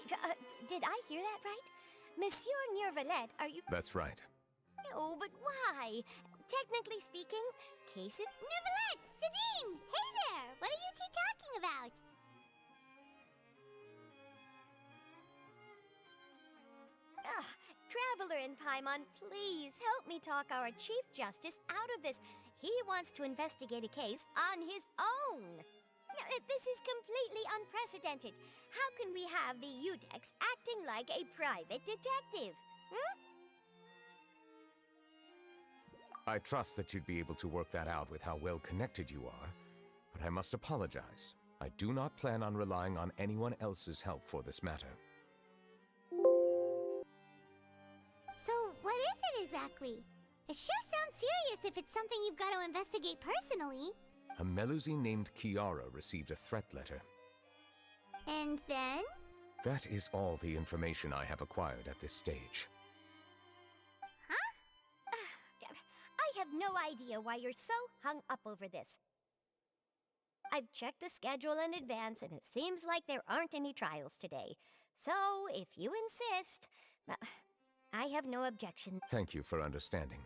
Did I hear that right? Monsieur Neurvalet, are you... That's right. Oh, but why? Technically speaking, case it... Neverlet! Sadine! Hey there! What are you two talking about? Traveler in Paimon, please help me talk our Chief Justice out of this. He wants to investigate a case on his own. Now, this is completely unprecedented. How can we have the Udex acting like a private detective? I trust that you'd be able to work that out with how well connected you are, but I must apologize. I do not plan on relying on anyone else's help for this matter. So, what is it exactly? It sure sounds serious if it's something you've got to investigate personally. A Melusine named Kiara received a threat letter. And then? That is all the information I have acquired at this stage. I have no idea why you're so hung up over this. I've checked the schedule in advance, and it seems like there aren't any trials today. So, if you insist, I have no objection. Thank you for understanding.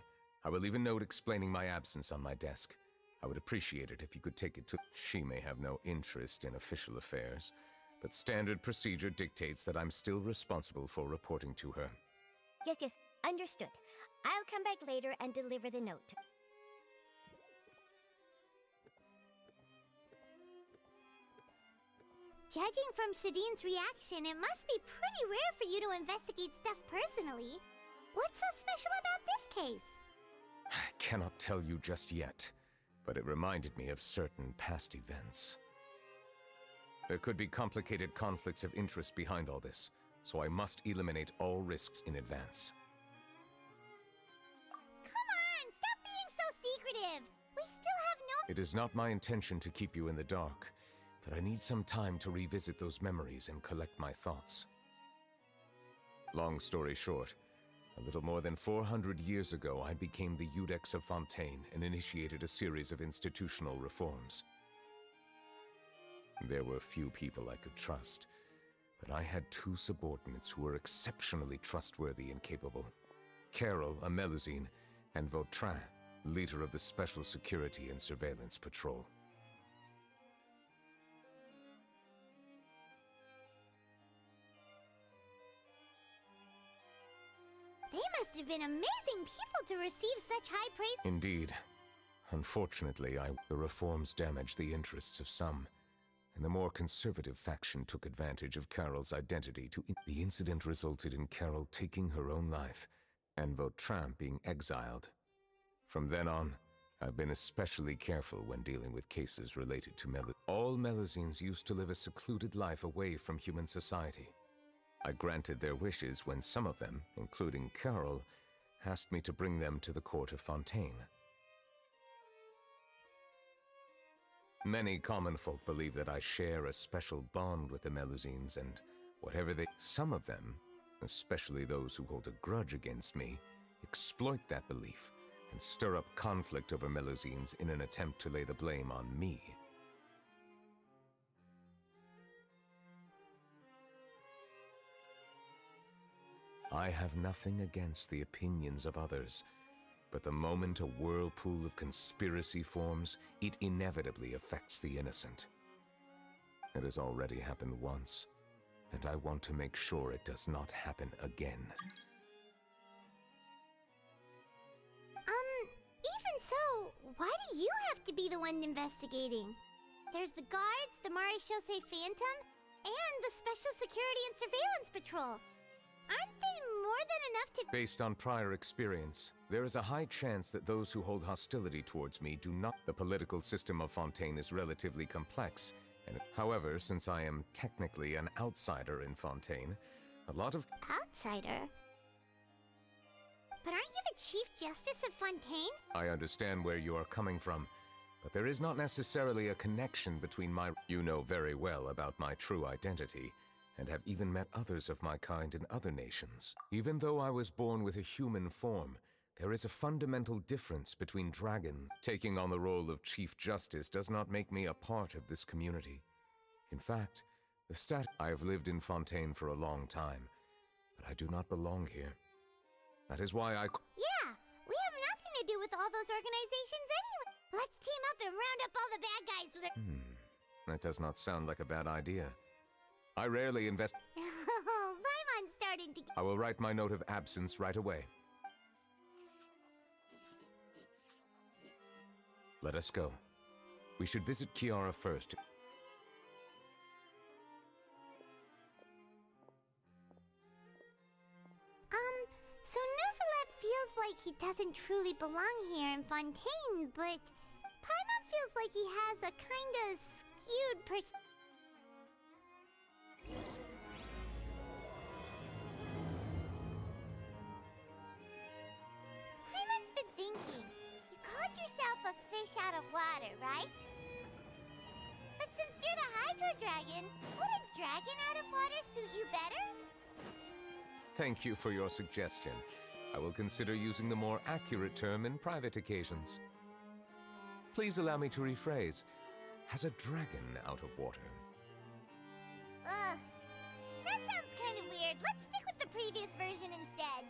I will leave a note explaining my absence on my desk. I would appreciate it if you could take it to... She may have no interest in official affairs, but standard procedure dictates that I'm still responsible for reporting to her. Yes, understood. I'll come back later and deliver the note. Judging from Sadine's reaction, it must be pretty rare for you to investigate stuff personally. What's so special about this case? I cannot tell you just yet, but it reminded me of certain past events. There could be complicated conflicts of interest behind all this, so I must eliminate all risks in advance. Come on! Stop being so secretive! We still have no... It is not my intention to keep you in the dark, but I need some time to revisit those memories and collect my thoughts. Long story short, a little more than 400 years ago, I became the Udex of Fontaine and initiated a series of institutional reforms. There were few people I could trust, but I had two subordinates who were exceptionally trustworthy and capable. Carol, a Melusine, and Vautrin, leader of the Special Security and Surveillance Patrol. They must have been amazing people to receive such high praise. Indeed. Unfortunately, the reforms damaged the interests of some, and the more conservative faction took advantage of Carol's identity to... The incident resulted in Carol taking her own life, and Vautrin being exiled. From then on, I've been especially careful when dealing with cases related to All Melusines used to live a secluded life away from human society. I granted their wishes when some of them, including Carol, asked me to bring them to the court of Fontaine. Many common folk believe that I share a special bond with the Melusines, and whatever they... Some of them, especially those who hold a grudge against me, exploit that belief and stir up conflict over Melusines in an attempt to lay the blame on me. I have nothing against the opinions of others, but the moment a whirlpool of conspiracy forms, it inevitably affects the innocent. It has already happened once, and I want to make sure it does not happen again. Even so, why do you have to be the one investigating? There's the guards, the Maréchaussée Phantom, and the Special Security and Surveillance Patrol. Aren't they more than enough to... Based on prior experience, there is a high chance that those who hold hostility towards me do not... The political system of Fontaine is relatively complex, and however, since I am technically an outsider in Fontaine, a lot of... Outsider? But aren't you the Chief Justice of Fontaine? I understand where you are coming from, but there is not necessarily a connection between my... You know very well about my true identity, and have even met others of my kind in other nations. Even though I was born with a human form, there is a fundamental difference between dragons. Taking on the role of Chief Justice does not make me a part of this community. In fact, I have lived in Fontaine for a long time, but I do not belong here. That is why I... Yeah, we have nothing to do with all those organizations anyway. Let's team up and round up all the bad guys. That does not sound like a bad idea. I rarely invest... Oh, Paimon's starting to... I will write my note of absence right away. Let us go. We should visit Kiara first. So Neuvillette feels like he doesn't truly belong here in Fontaine, but Paimon feels like he has a kinda skewed Paimon's been thinking. You called yourself a fish out of water, right? But since you're the Hydro Dragon, would a dragon out of water suit you better? Thank you for your suggestion. I will consider using the more accurate term in private occasions. Please allow me to rephrase. Has a dragon out of water? Ugh. That sounds kind of weird. Let's stick with the previous version instead.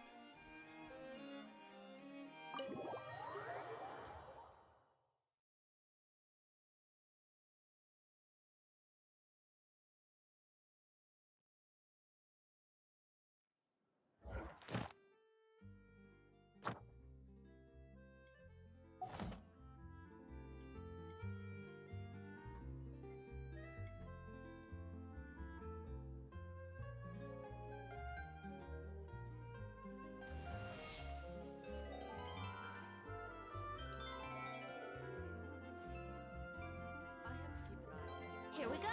Here we go.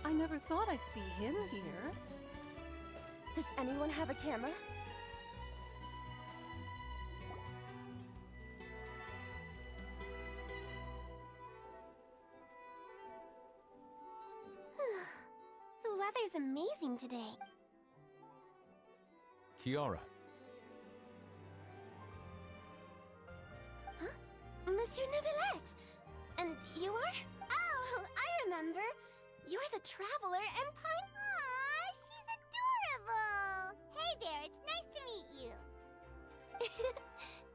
I never thought I'd see him here. Does anyone have a camera? The weather's amazing today. Kiara. Huh? Monsieur Neuvillette! And you are? Oh, I remember. You're the Traveler and Pine... Aw, she's adorable! Hey there, it's nice to meet you.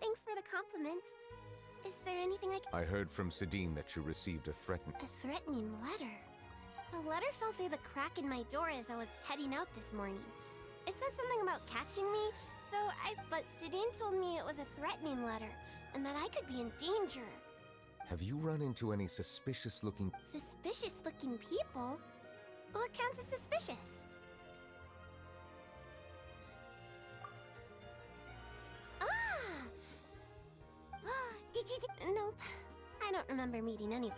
Thanks for the compliment. Is there anything I can... I heard from Sidine that you received a A threatening letter? The letter fell through the crack in my door as I was heading out this morning. It said something about catching me, but Sidine told me it was a threatening letter, and that I could be in danger. Have you run into any suspicious-looking... Suspicious-looking people? What counts as suspicious? Ah! Did you Nope. I don't remember meeting any...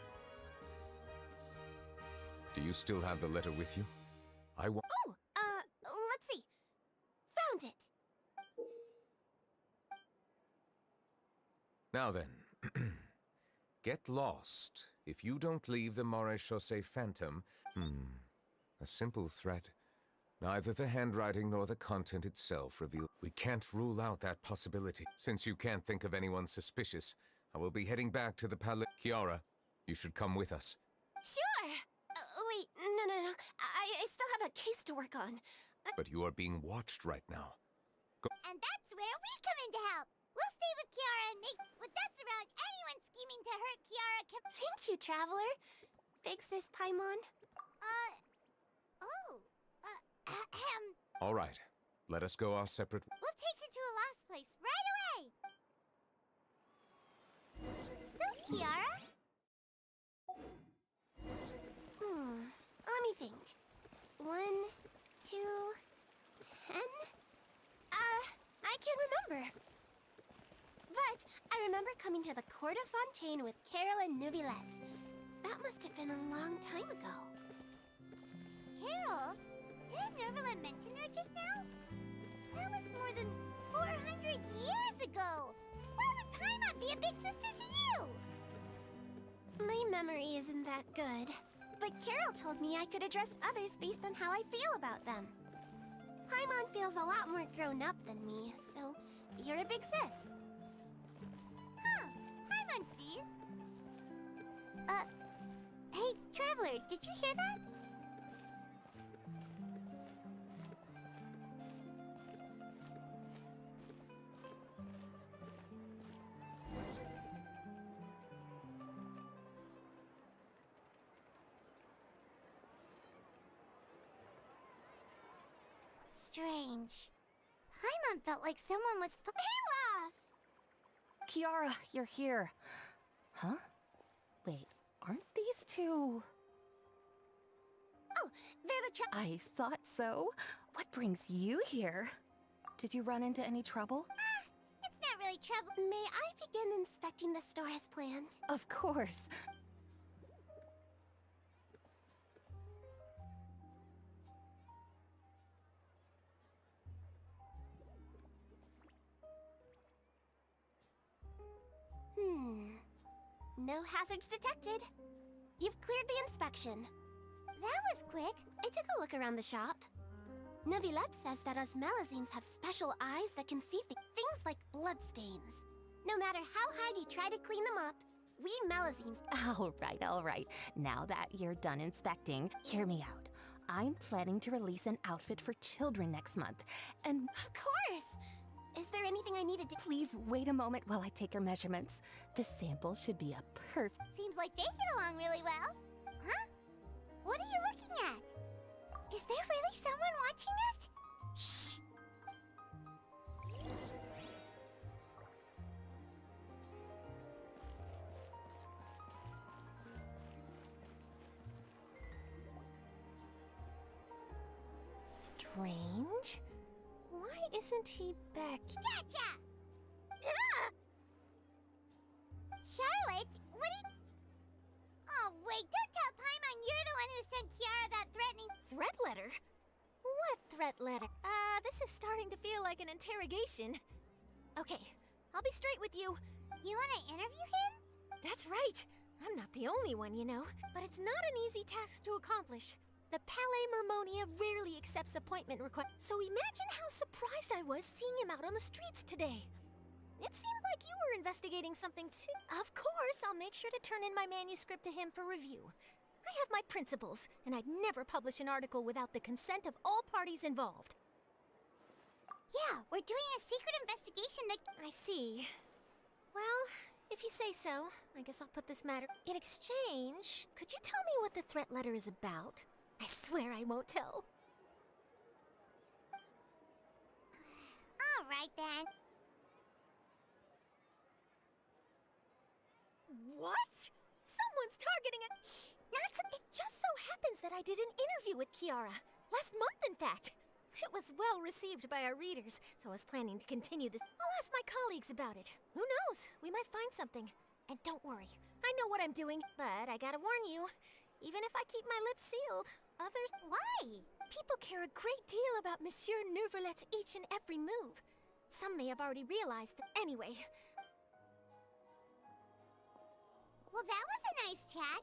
Do you still have the letter with you? Oh, let's see. Found it. Now then. Get lost. If you don't leave the Maréchaussée Phantom... A simple threat. Neither the handwriting nor the content itself reveal... We can't rule out that possibility. Since you can't think of anyone suspicious, I will be heading back to the Palais... Kiara, you should come with us. Sure! Wait, no. I still have a case to work on. But you are being watched right now. And that's where we come in to help. We'll stay with Kiara and make with us around anyone scheming to hurt Kiara. Thank you, Traveler. Big Sis Paimon. All right. Let us go our separate... We'll take her to a lost place right away. So, Kiara? Let me think. 1, 2, 10? I can't remember. But I remember coming to the Court of Fontaine with Carol and Neuvillette. That must have been a long time ago. Carol? Didn't Neuvillette mention her just now? That was more than 400 years ago. Why would Paimon be a big sister to you? My memory isn't that good. But Carol told me I could address others based on how I feel about them. Paimon feels a lot more grown up than me, so you're a big sis. Huh. Paimon sees. Hey, Traveler, did you hear that? Strange. Paimon felt like someone was Hey, Kiara, you're here. Huh? Wait, aren't these two... Oh, they're the I thought so. What brings you here? Did you run into any trouble? It's not really trouble. May I begin inspecting the store as planned? Of course. No hazards detected. You've cleared the inspection. That was quick. I took a look around the shop. Novilette says that us Melazines have special eyes that can see things like bloodstains. No matter how hard you try to clean them up, we Melazines... All right. Now that you're done inspecting, hear me out. I'm planning to release an outfit for children next month, and... Of course! Is there anything I need to do? Please wait a moment while I take your measurements. The sample should be a perfect... Seems like they get along really well. Huh? What are you looking at? Is there really someone watching us? Shh! Strange. Why isn't he back? Gotcha! Charlotte, what are you... Oh, wait, don't tell Paimon you're the one who sent Kiara that threatening... Threat letter? What threat letter? This is starting to feel like an interrogation. Okay, I'll be straight with you. You want to interview him? That's right. I'm not the only one, you know. But it's not an easy task to accomplish. The Palais Mermonia rarely accepts appointment requests, so imagine how surprised I was seeing him out on the streets today. It seemed like you were investigating something too. Of course, I'll make sure to turn in my manuscript to him for review. I have my principles, and I'd never publish an article without the consent of all parties involved. Yeah, we're doing a secret investigation that... I see. Well, if you say so, I guess I'll put this matter... In exchange, could you tell me what the threat letter is about? I swear I won't tell. All right, then. What? Someone's targeting a... Shh! It just so happens that I did an interview with Kiara. Last month, in fact. It was well received by our readers, so I was planning to continue this. I'll ask my colleagues about it. Who knows? We might find something. And don't worry, I know what I'm doing, but I gotta warn you. Even if I keep my lips sealed, others... Why? People care a great deal about Monsieur Neuvrelet's each and every move. Some may have already realized that... Anyway... Well, that was a nice chat.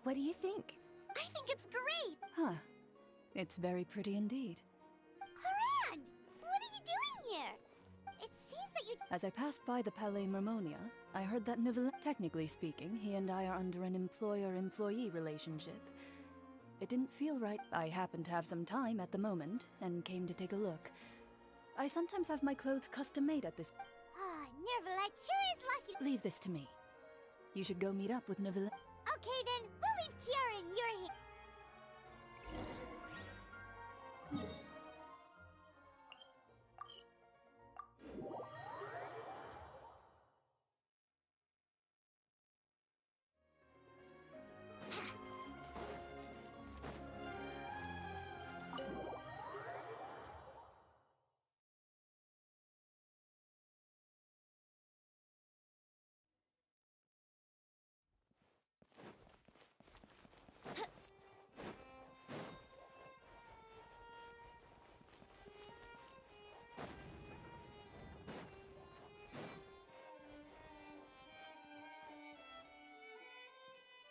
What do you think? I think it's great! Huh. It's very pretty indeed. Haran! What are you doing here? It seems that you... As I passed by the Palais Mermonia, I heard that technically speaking, he and I are under an employer-employee relationship. It didn't feel right. I happened to have some time at the moment, and came to take a look. I sometimes have my clothes custom-made at this... Ah, Neuvrelet sure is lucky. Leave this to me. You should go meet up with Neuvrelet. Okay, then, we'll leave Kiara in your hands.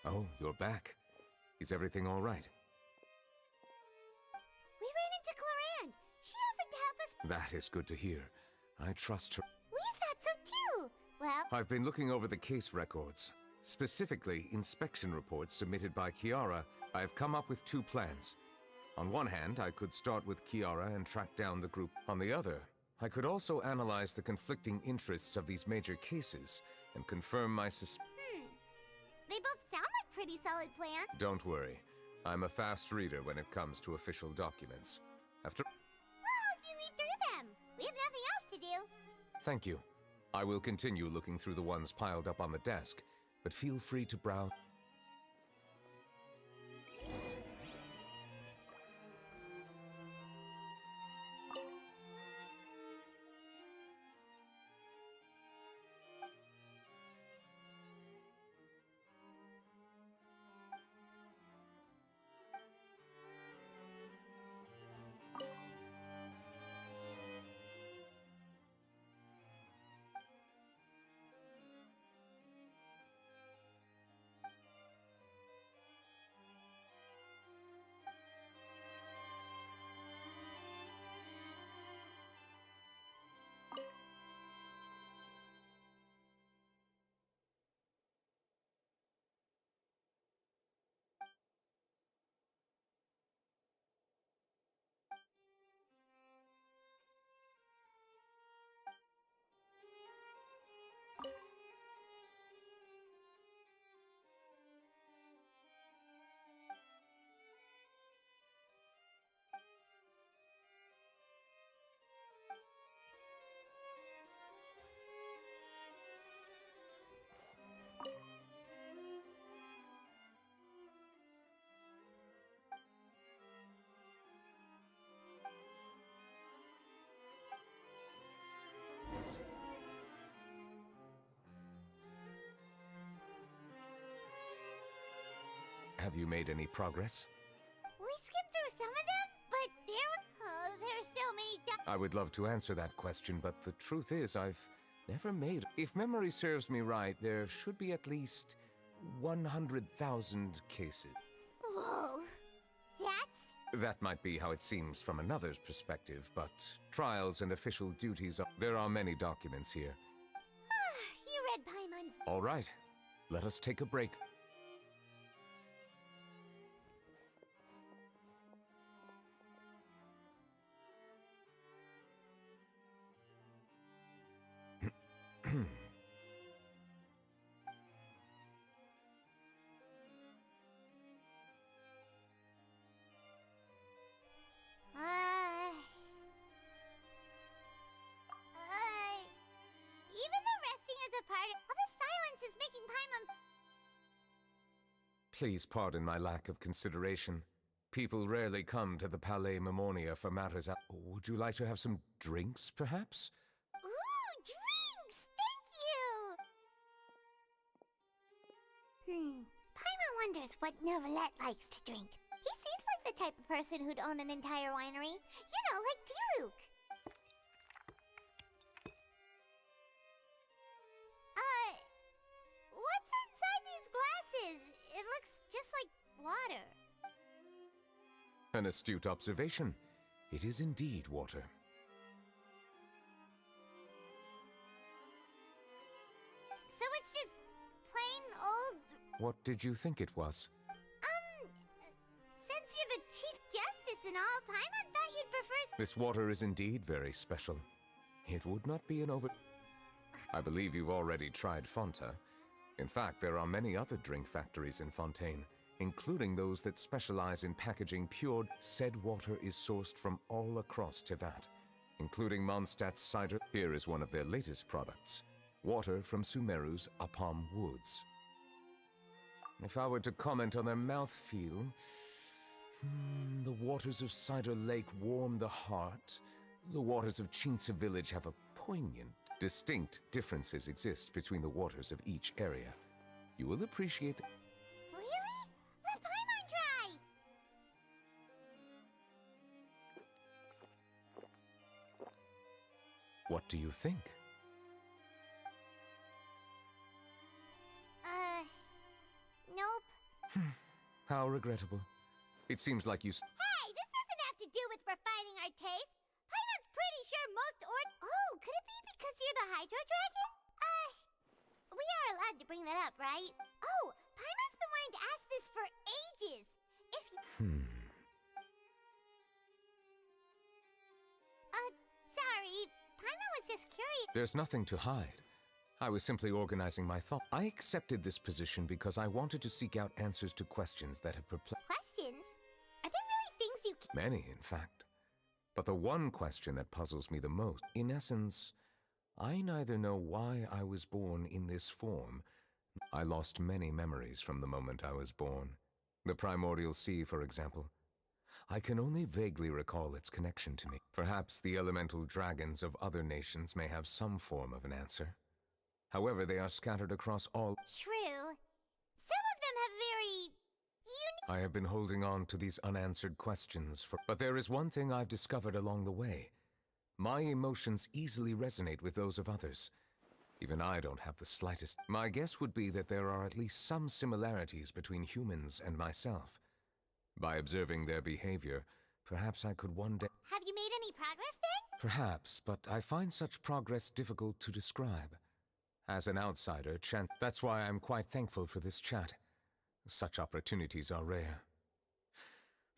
Oh, you're back. Is everything all right? We ran into Cloran. She offered to help us. That is good to hear. I trust her. We thought so too. Well, I've been looking over the case records, specifically inspection reports submitted by Kiara. I have come up with two plans. On one hand, I could start with Kiara and track down the group. On the other, I could also analyze the conflicting interests of these major cases and confirm my they both sound like pretty solid plans. Don't worry. I'm a fast reader when it comes to official documents. After... We'll help you read through them. We have nothing else to do. Thank you. I will continue looking through the ones piled up on the desk, but feel free to browse. Have you made any progress? We skimmed through some of them, but there's so many. I would love to answer that question, but the truth is I've never made... If memory serves me right, there should be at least 100,000 cases. Whoa, that's... That might be how it seems from another's perspective, but trials and official duties are... There are many documents here. You read Paimon's... All right, let us take a break. Even though resting is a part of... All the silence is making Paimon... Please pardon my lack of consideration. People rarely come to the Palais Mermonia for matters out... Would you like to have some drinks, perhaps? Ooh, drinks! Thank you! Paimon wonders what Novelette likes to drink. He seems like the type of person who'd own an entire winery. You know, like Diluc. What's inside these glasses? It looks just like water. An astute observation. It is indeed water. So it's just plain old... What did you think it was? Since you're the Chief Justice and all, Paimon thought you'd prefer... This water is indeed very special. It would not be an over... I believe you've already tried Fonta. In fact, there are many other drink factories in Fontaine, including those that specialize in packaging pure. Said water is sourced from all across Tevat, including Mondstadt's cider. Here is one of their latest products, water from Sumeru's Apam Woods. If I were to comment on their mouthfeel, the waters of Cider Lake warm the heart. The waters of Chintza Village have a poignant. Distinct differences exist between the waters of each area. You will appreciate... Really? Let Paimon try! What do you think? Nope. regrettable. It seems like you... Hey, this doesn't have to do with refining our taste. Paimon's pretty sure most Oh, could it be because you're the Hydro Dragon? We are allowed to bring that up, right? Oh, Paimon's been wanting to ask this for ages. If you... Sorry. Paimon was just curious. There's nothing to hide. I was simply organizing my thought. I accepted this position because I wanted to seek out answers to questions that have perplexed... Questions? Are there really things you can... Many, in fact. But the one question that puzzles me the most, in essence, I neither know why I was born in this form. I lost many memories from the moment I was born. The primordial sea, for example. I can only vaguely recall its connection to me. Perhaps the elemental dragons of other nations may have some form of an answer. However, they are scattered across all... True. Some of them have very... I have been holding on to these unanswered questions for... But there is one thing I've discovered along the way. My emotions easily resonate with those of others. Even I don't have the slightest... My guess would be that there are at least some similarities between humans and myself. By observing their behavior, perhaps I could one day... Have you made any progress then? Perhaps, but I find such progress difficult to describe. As an outsider, that's why I'm quite thankful for this chat. Such opportunities are rare.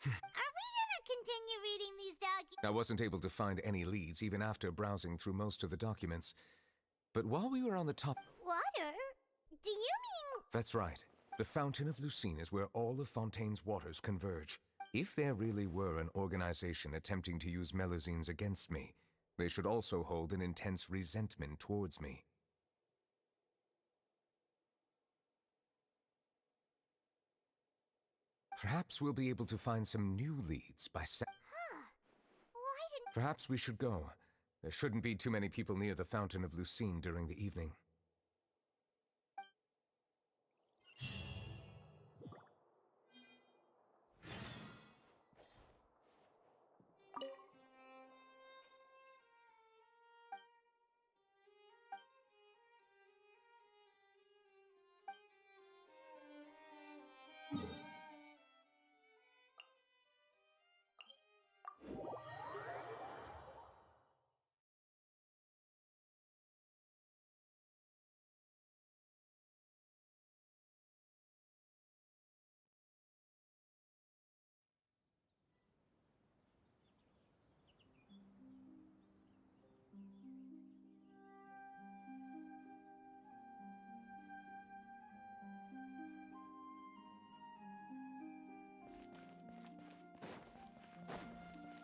Are we gonna continue reading these documents? I wasn't able to find any leads even after browsing through most of the documents. But while we were on the top... Water? Do you mean... That's right. The Fountain of Lucine is where all of Fontaine's waters converge. If there really were an organization attempting to use Melusines against me, they should also hold an intense resentment towards me. Perhaps we'll be able to find some new leads by Why didn't... Perhaps we should go. There shouldn't be too many people near the Fountain of Lucine during the evening.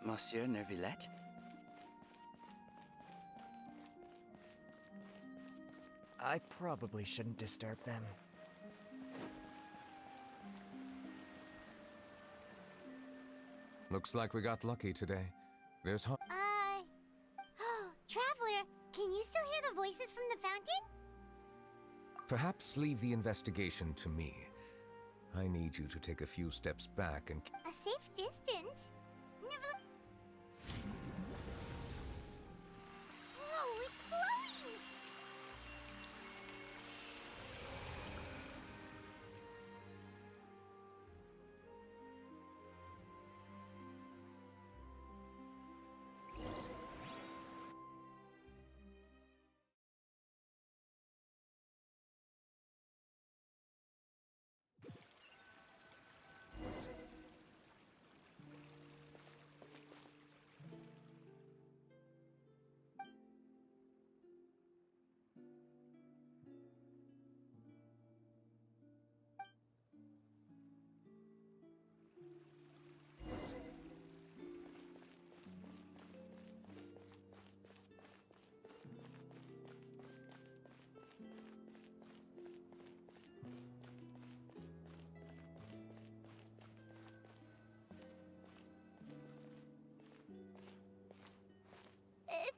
Monsieur Neuvillette? I probably shouldn't disturb them. Looks like we got lucky today. There's Traveler, can you still hear the voices from the fountain? Perhaps leave the investigation to me. I need you to take a few steps back and... A safe distance? Never... Whoa, it's glowing!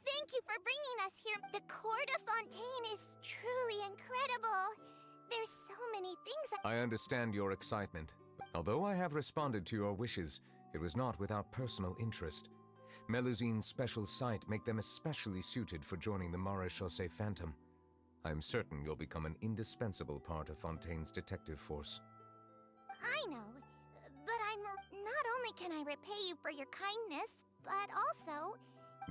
Thank you for bringing us here. The Court of Fontaine is truly incredible. There's so many things I understand your excitement. Although I have responded to your wishes, it was not without personal interest. Melusine's special sight make them especially suited for joining the Maréchaussée Phantom. I'm certain you'll become an indispensable part of Fontaine's detective force. I know, only can I repay you for your kindness, but also,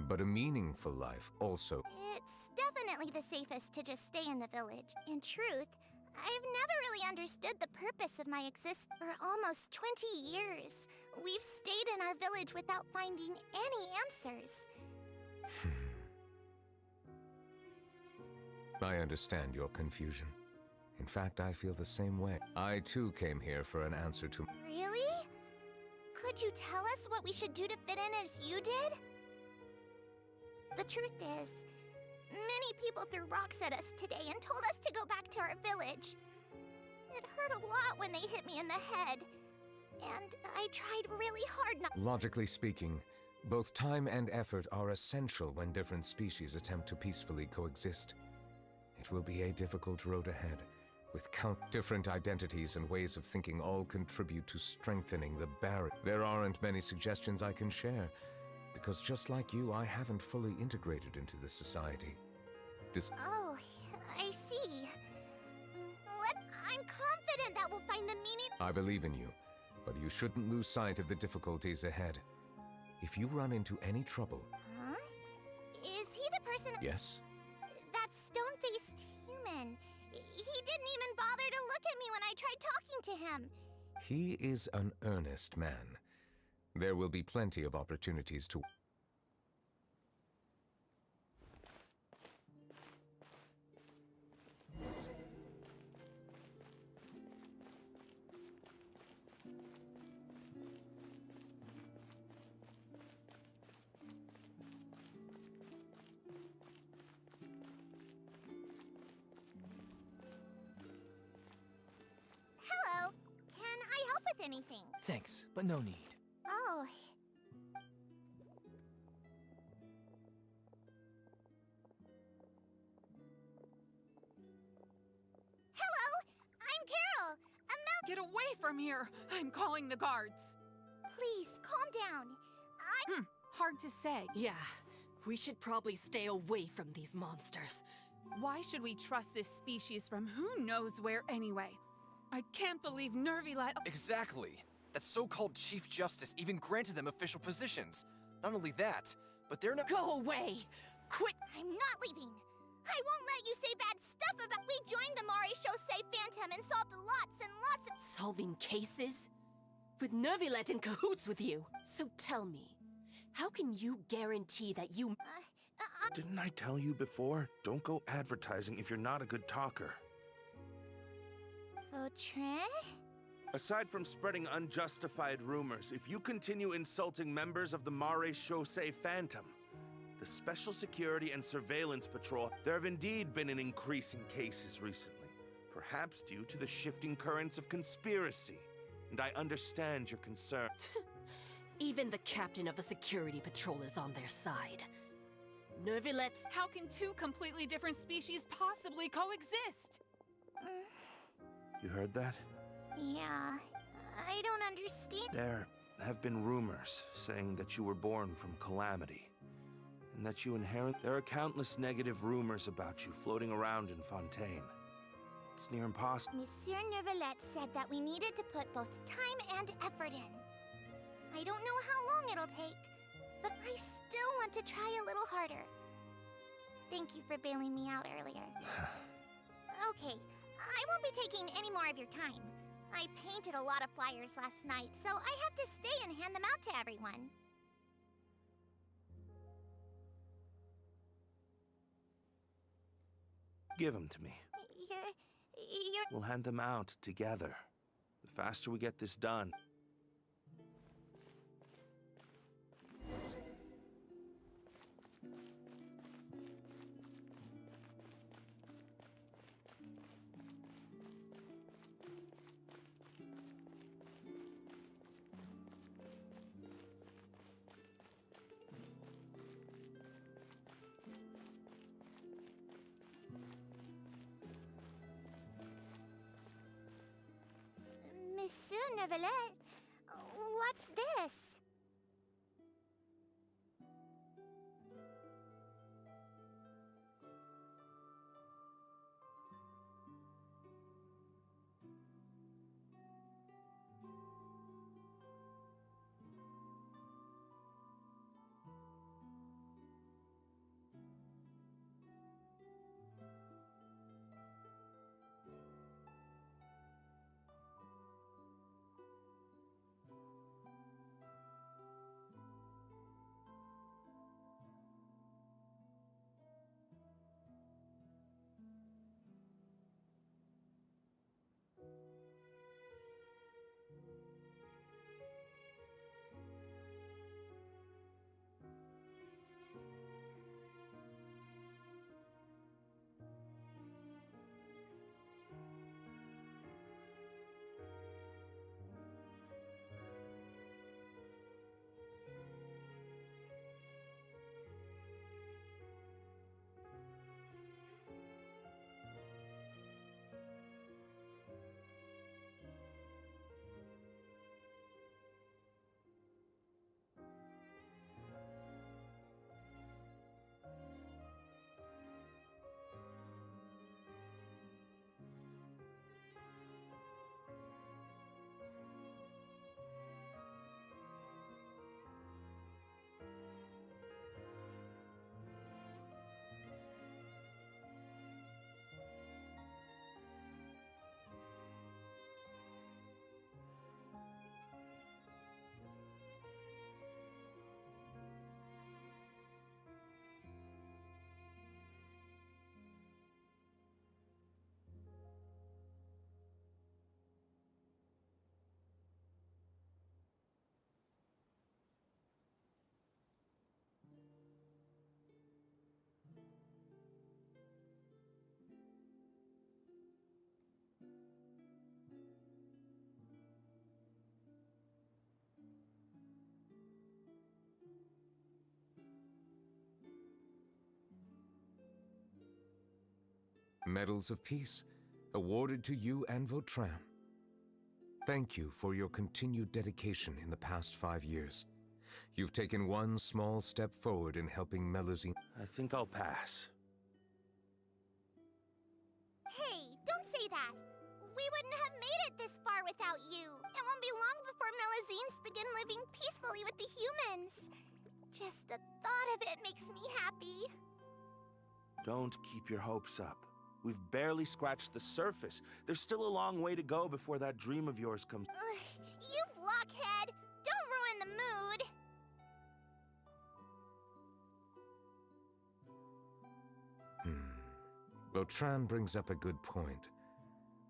But a meaningful life also. it's definitely the safest to just stay in the village. In truth, I've never really understood the purpose of my existence. For almost 20 years, we've stayed in our village without finding any answers. I understand your confusion. In fact, I feel the same way. I too came here for an answer to. Really? Could you tell us what we should do to fit in as you did? The truth is, many people threw rocks at us today and told us to go back to our village. It hurt a lot when they hit me in the head, and I tried really hard not. Logically speaking, both time and effort are essential when different species attempt to peacefully coexist. It will be a difficult road ahead, with different identities and ways of thinking all contribute to strengthening the barrier. There aren't many suggestions I can share, because just like you, I haven't fully integrated into the society. Oh, I see. I'm confident that we'll find the meaning. I believe in you, but you shouldn't lose sight of the difficulties ahead. If you run into any trouble... Huh? Is he the person? Yes? That stone-faced human. He didn't even bother to look at me when I tried talking to him. He is an earnest man. There will be plenty of opportunities to... Hello. Can I help with anything? Thanks, but no need. Oh. Hello. I'm Carol. Get away from here! I'm calling the guards. Please, calm down. Hard to say. Yeah, we should probably stay away from these monsters. Why should we trust this species from who knows where anyway? I can't believe Nervy let... Exactly. That so-called Chief Justice even granted them official positions. Not only that, but they're not— Go away! Quit! I'm not leaving. I won't let you say bad stuff about. We joined the Mari Shosei Phantom and solved lots and lots of. Solving cases? With Nervilet in cahoots with you. So tell me, how can you guarantee that you... Didn't I tell you before? Don't go advertising if you're not a good talker. Vautrin? Aside from spreading unjustified rumors, if you continue insulting members of the Mare Shosei Phantom, the Special Security and Surveillance Patrol, there have indeed been an increase in cases recently, perhaps due to the shifting currents of conspiracy. And I understand your concern. Even the captain of the security patrol is on their side. Nervilet's... How can two completely different species possibly coexist? You heard that? Yeah, I don't understand. There have been rumors saying that you were born from Calamity, and that you inherit... There are countless negative rumors about you floating around in Fontaine. It's near impossible. Monsieur Nervalet said that we needed to put both time and effort in. I don't know how long it'll take, but I still want to try a little harder. Thank you for bailing me out earlier. Okay, I won't be taking any more of your time. I painted a lot of flyers last night, so I have to stay and hand them out to everyone. Give them to me. You're... We'll hand them out together. The faster we get this done. Monsieur Nervalet, what's this? Medals of Peace, awarded to you and Vautrin. Thank you for your continued dedication in the past 5 years. You've taken one small step forward in helping Melusine. I think I'll pass. Hey, don't say that. We wouldn't have made it this far without you. It won't be long before Melusines begin living peacefully with the humans. Just the thought of it makes me happy. Don't keep your hopes up. We've barely scratched the surface. There's still a long way to go before that dream of yours comes. Ugh, you blockhead! Don't ruin the mood! Vautrin brings up a good point.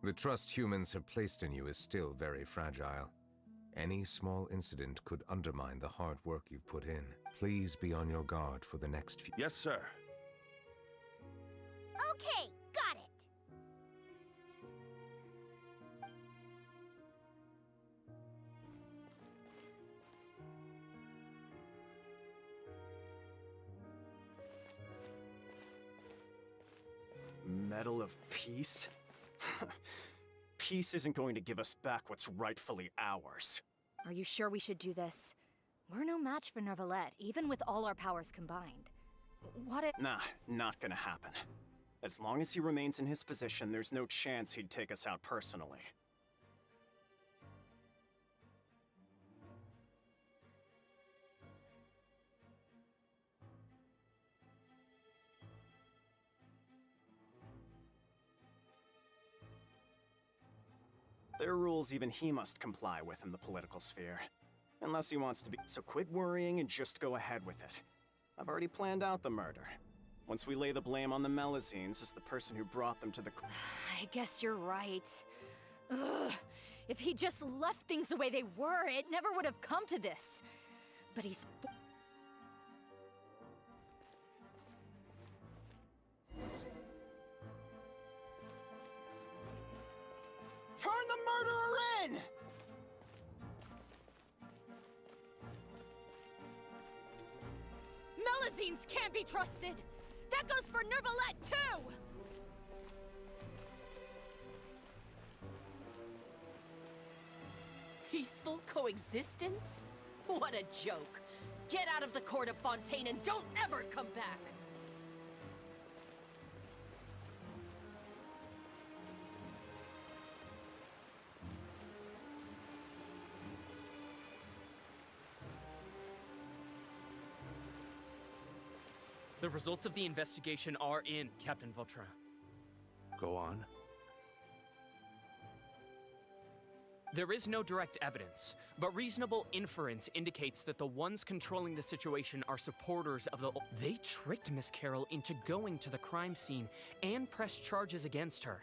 The trust humans have placed in you is still very fragile. Any small incident could undermine the hard work you've put in. Please be on your guard for the next few— Yes, sir. Okay, got it. Medal of Peace? Peace isn't going to give us back what's rightfully ours. Are you sure we should do this? We're no match for Nervalette, even with all our powers combined. What if— Nah, not gonna happen. As long as he remains in his position, there's no chance he'd take us out personally. There are rules even he must comply with in the political sphere. Unless he wants to be— So quit worrying and just go ahead with it. I've already planned out the murder. Once we lay the blame on the Melusines as the person who brought them to the— I guess you're right. Ugh. If he just left things the way they were, it never would have come to this. But he's— Turn the murderer in! Melusines can't be trusted! That goes for Nervalette, too! Peaceful coexistence? What a joke. Get out of the court of Fontaine and don't ever come back! The results of the investigation are in, Captain Vautrin. Go on. There is no direct evidence, but reasonable inference indicates that the ones controlling the situation are supporters of the— They tricked Miss Carroll into going to the crime scene and pressed charges against her.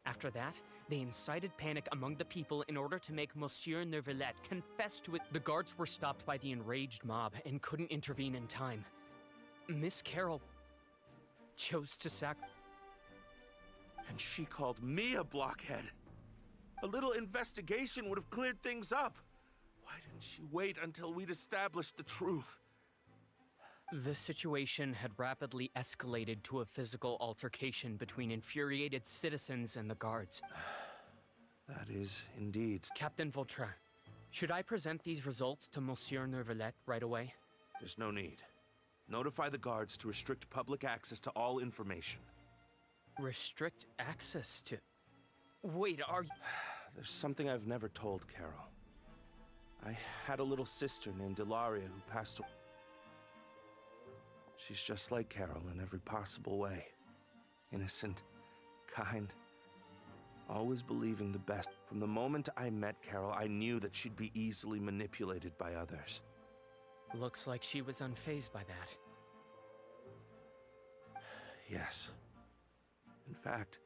After that, they incited panic among the people in order to make Monsieur Nervalette confess to it. The guards were stopped by the enraged mob and couldn't intervene in time. Miss Carroll chose to And she called me a blockhead. A little investigation would have cleared things up. Why didn't she wait until we'd established the truth? The situation had rapidly escalated to a physical altercation between infuriated citizens and the guards. That is indeed. Captain Vautrin, should I present these results to Monsieur Nervalette right away? There's no need. Notify the guards to restrict public access to all information. Restrict access to— Wait, are you— There's something I've never told Carol. I had a little sister named Ilaria who passed away. She's just like Carol in every possible way. Innocent, kind, always believing the best. From the moment I met Carol, I knew that she'd be easily manipulated by others. Looks like she was unfazed by that. Yes. In fact,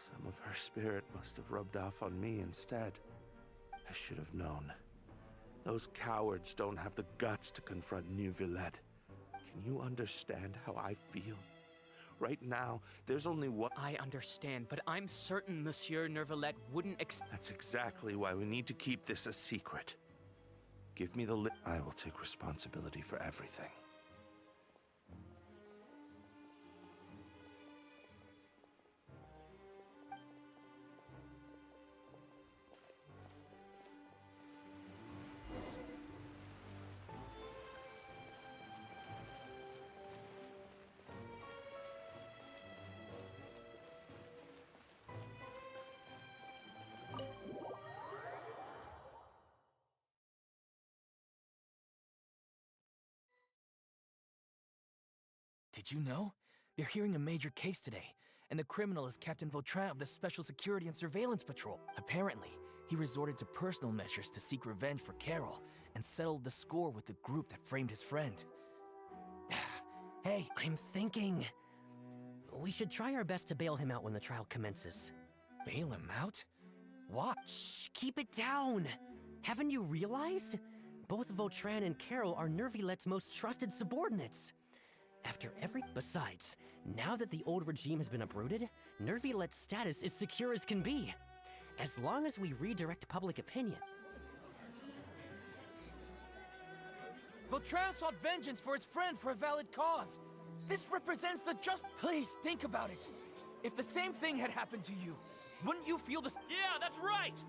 some of her spirit must have rubbed off on me instead. I should have known. Those cowards don't have the guts to confront Neuvillette. Can you understand how I feel? Right now, there's only one— I understand, but I'm certain Monsieur Nervalette wouldn't That's exactly why we need to keep this a secret. Give me the I will take responsibility for everything. Did you know? They're hearing a major case today, and the criminal is Captain Vautrin of the Special Security and Surveillance Patrol. Apparently, he resorted to personal measures to seek revenge for Carol and settled the score with the group that framed his friend. Hey, I'm thinking... we should try our best to bail him out when the trial commences. bail him out? Why? Shh, keep it down! Haven't you realized? Both Vautrin and Carol are Nervilette's most trusted subordinates. Besides, now that the old regime has been uprooted, Nervilette's status is secure as can be. As long as we redirect public opinion. Vautrin sought vengeance for his friend for a valid cause. This represents the just... Please, think about it. If the same thing had happened to you, wouldn't you feel this? Yeah, that's right!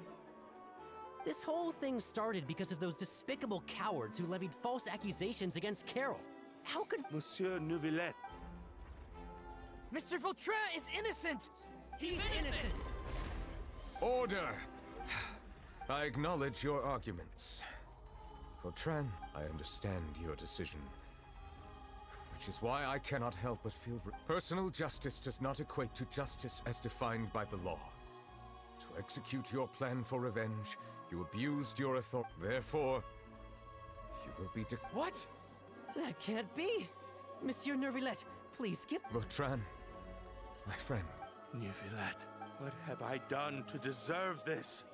This whole thing started because of those despicable cowards who levied false accusations against Carol. How could... Monsieur Neuvillette. Mr. Vautrin is innocent! He's innocent! Order! I acknowledge your arguments. Vautrin, I understand your decision. Which is why I cannot help but feel... Personal justice does not equate to justice as defined by the law. To execute your plan for revenge, you abused your authority. Therefore, you will be What? That can't be! Monsieur Nervillette, please give... Vautrin, my friend. Neuvillette, what have I done to deserve this?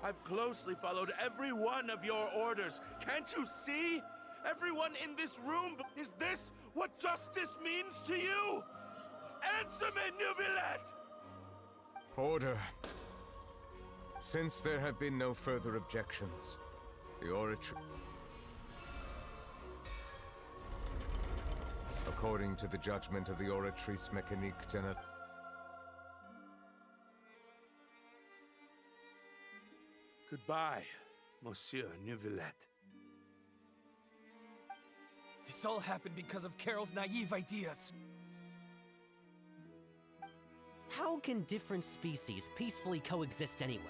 I've closely followed every one of your orders. Can't you see? Everyone in this room, is this what justice means to you? Answer me, Neuvillette! Order. Since there have been no further objections, the oratory... According to the judgment of the Oratrice Mécanique Tenet... Goodbye, Monsieur Neuvillette. This all happened because of Carol's naive ideas. How can different species peacefully coexist anyway?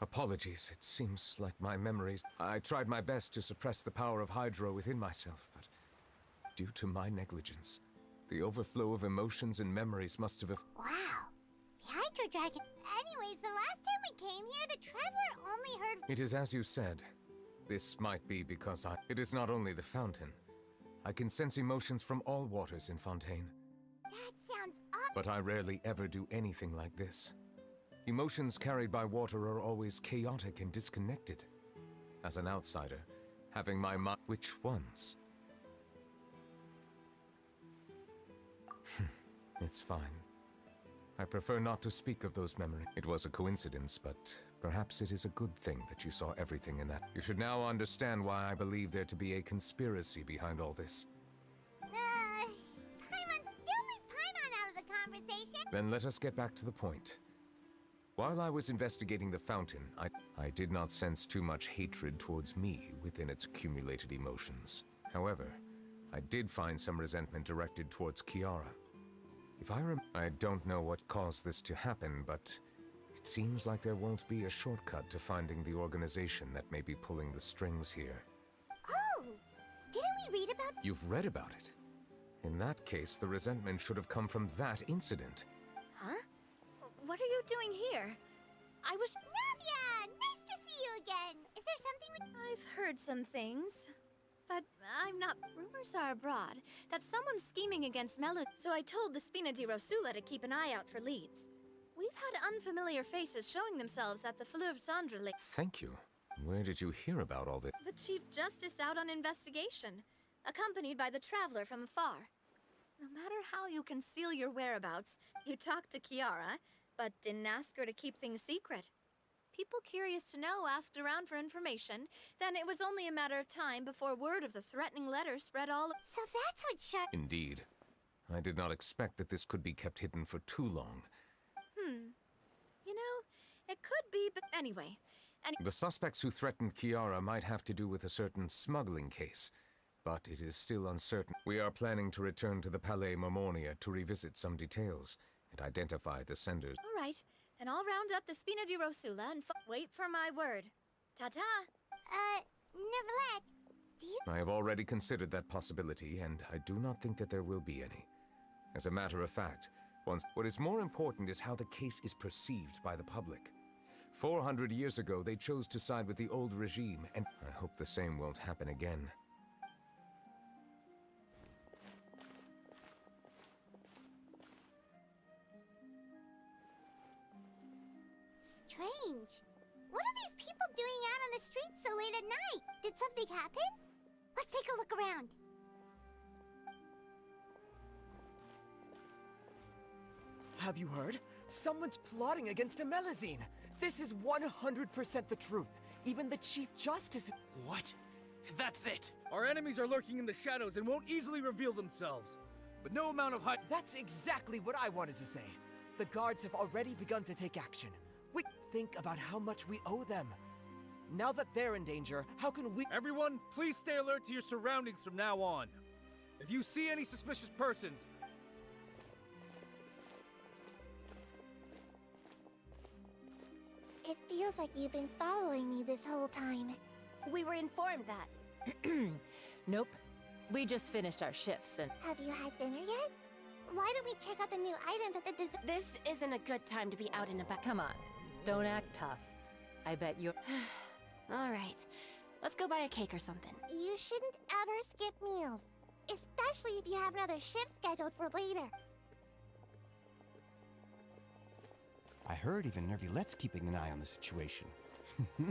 Apologies, it seems like my memories... I tried my best to suppress the power of Hydro within myself, but... due to my negligence, the overflow of emotions and memories must have... Wow. The Hydro Dragon... Anyways, the last time we came here, the Traveler only heard... It is as you said. This might be because It is not only the fountain. I can sense emotions from all waters in Fontaine. That sounds But I rarely ever do anything like this. Emotions carried by water are always chaotic and disconnected. As an outsider, having my mind... Which ones? It's fine. I prefer not to speak of those memories. It was a coincidence, but perhaps it is a good thing that you saw everything in that. You should now understand why I believe there to be a conspiracy behind all this. Paimon, don't leave Paimon out of the conversation! Then let us get back to the point. While I was investigating the fountain, I did not sense too much hatred towards me within its accumulated emotions. However, I did find some resentment directed towards Kiara. I don't know what caused this to happen, but it seems like there won't be a shortcut to finding the organization that may be pulling the strings here. Oh! Didn't we read about... You've read about it? In that case, the resentment should have come from that incident. Huh? What are you doing here? I was... Navia! Nice to see you again! Is there something I've heard some things, but I'm not... Rumors are abroad that someone's scheming against Melo, so I told the Spina di Rosula to keep an eye out for leads. We've had unfamiliar faces showing themselves at the Fleuve Cendre Lake. Thank you. Where did you hear about all this? The Chief Justice out on investigation, accompanied by the Traveler from afar. No matter how you conceal your whereabouts, you talked to Kiara, but didn't ask her to keep things secret. People curious to know asked around for information, then it was only a matter of time before word of the threatening letter spread all... So that's what Indeed. I did not expect that this could be kept hidden for too long. You know, it could be, but anyway... The suspects who threatened Kiara might have to do with a certain smuggling case. but it is still uncertain. We are planning to return to the Palais Marmonia to revisit some details and identify the senders. All right, then I'll round up the Spina di Rosula and wait for my word. Ta-ta! Neverlet, do you... I have already considered that possibility, and I do not think that there will be any. As a matter of fact, what is more important is how the case is perceived by the public. 400 years ago, they chose to side with the old regime, and I hope the same won't happen again. Strange. What are these people doing out on the streets so late at night? Did something happen? Let's take a look around. Have you heard? Someone's plotting against a Melazine. This is 100% the truth. Even the Chief Justice... What? That's it! Our enemies are lurking in the shadows and won't easily reveal themselves. But no amount of That's exactly what I wanted to say. The guards have already begun to take action. We think about how much we owe them. Now that they're in danger, how can we... Everyone, please stay alert to your surroundings from now on. If you see any suspicious persons... It feels like you've been following me this whole time. We were informed that. Nope. We just finished our shifts and... Have you had dinner yet? Why don't we check out the new items at the This isn't a good time to be out and about. Come on. Don't act tough. I bet you're... All right. Let's go buy a cake or something. You shouldn't ever skip meals. Especially if you have another shift scheduled for later. I heard even Nervulette's keeping an eye on the situation.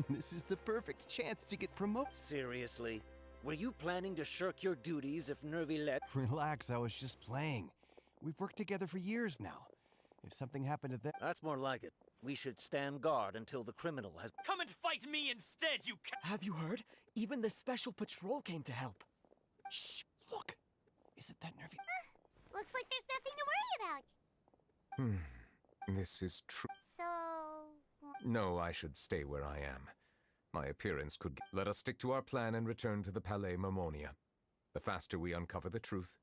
This is the perfect chance to get promoted. Seriously? Were you planning to shirk your duties if Nervulette... Relax, I was just playing. We've worked together for years now. If something happened to them... That's more like it. We should stand guard until the criminal has... Come and fight me instead, you Have you heard? Even the Special Patrol came to help. Shh! Look! Is it that Looks like there's nothing to worry about. This is true. So... No, I should stay where I am. My appearance could... Let us stick to our plan and return to the Palais Marmonia. The faster we uncover the truth...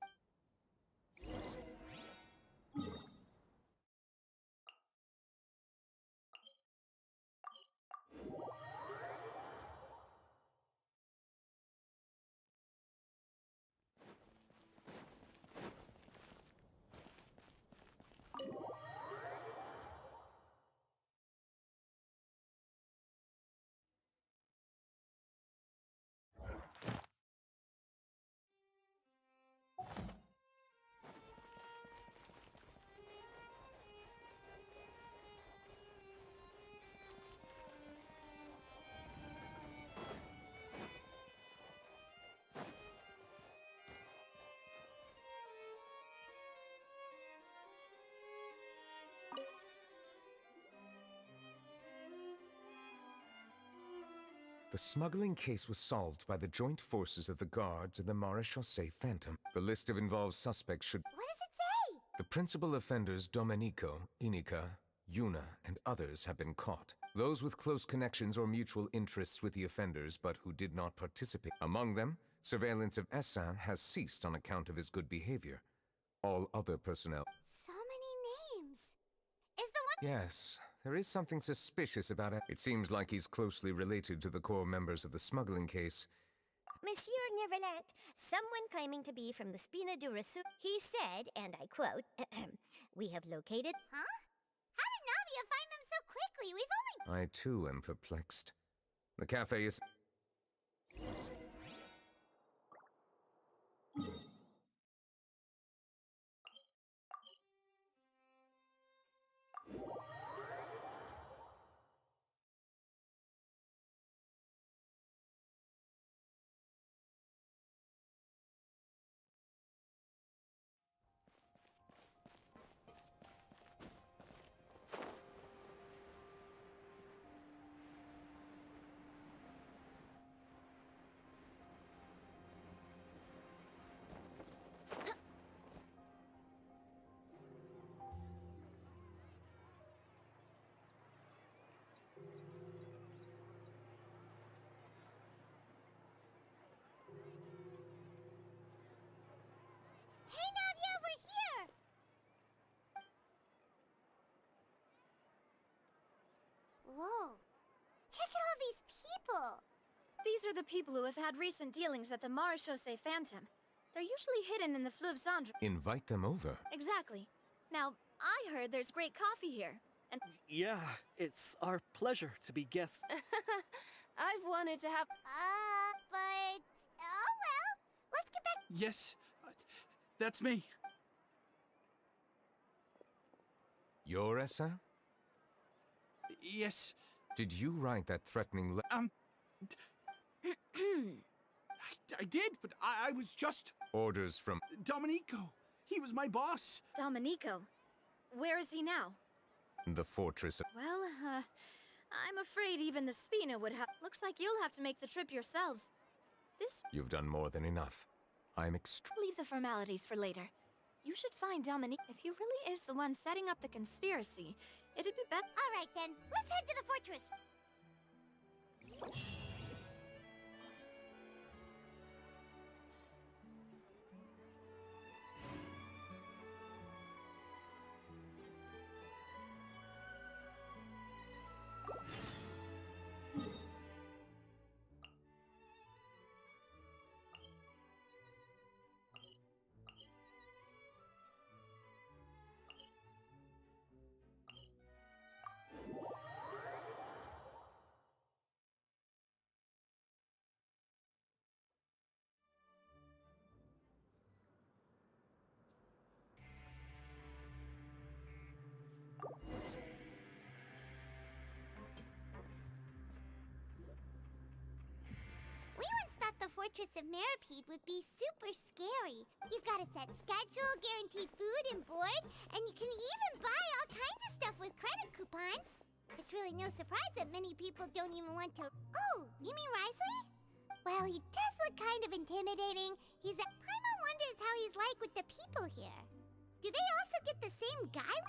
The smuggling case was solved by the joint forces of the guards and the Marechaussee Phantom. The list of involved suspects should... What does it say? The principal offenders Domenico, Inica, Yuna, and others have been caught. Those with close connections or mutual interests with the offenders but who did not participate. Among them, surveillance of Essin has ceased on account of his good behavior. All other personnel... So many names. Is the one... Yes, there is something suspicious about it. It seems like he's closely related to the core members of the smuggling case. Monsieur Nervalette, someone claiming to be from the Spina di Rosula, he said, and I quote, "We have located..." Huh? How did Navia find them so quickly? We've only... I too am perplexed. The cafe is... These are the people who have had recent dealings at the Marechaussee Phantom. They're usually hidden in the Fleuve Cendre. Invite them over. Exactly. Now, I heard there's great coffee here, and... Yeah, it's our pleasure to be guests. I've wanted to have... but... Oh well, let's get back... Yes, that's me. You're Essa? Yes. Did you write that threatening I did, but I was just... Orders from... Domenico. He was my boss. Domenico. Where is he now? The fortress. Well, I'm afraid even the Spina would have... Looks like you'll have to make the trip yourselves. This... You've done more than enough. I'm Leave the formalities for later. You should find Dominique. If he really is the one setting up the conspiracy, it'd be better... All right, then. Let's head to the fortress. We once thought the Fortress of Meripede would be super scary. You've got a set schedule, guaranteed food and board, and you can even buy all kinds of stuff with credit coupons. It's really no surprise that many people don't even want to... Oh, you mean Risley? Well, he does look kind of intimidating. Paimon wonders how he's like with the people here. Do they also get the same guy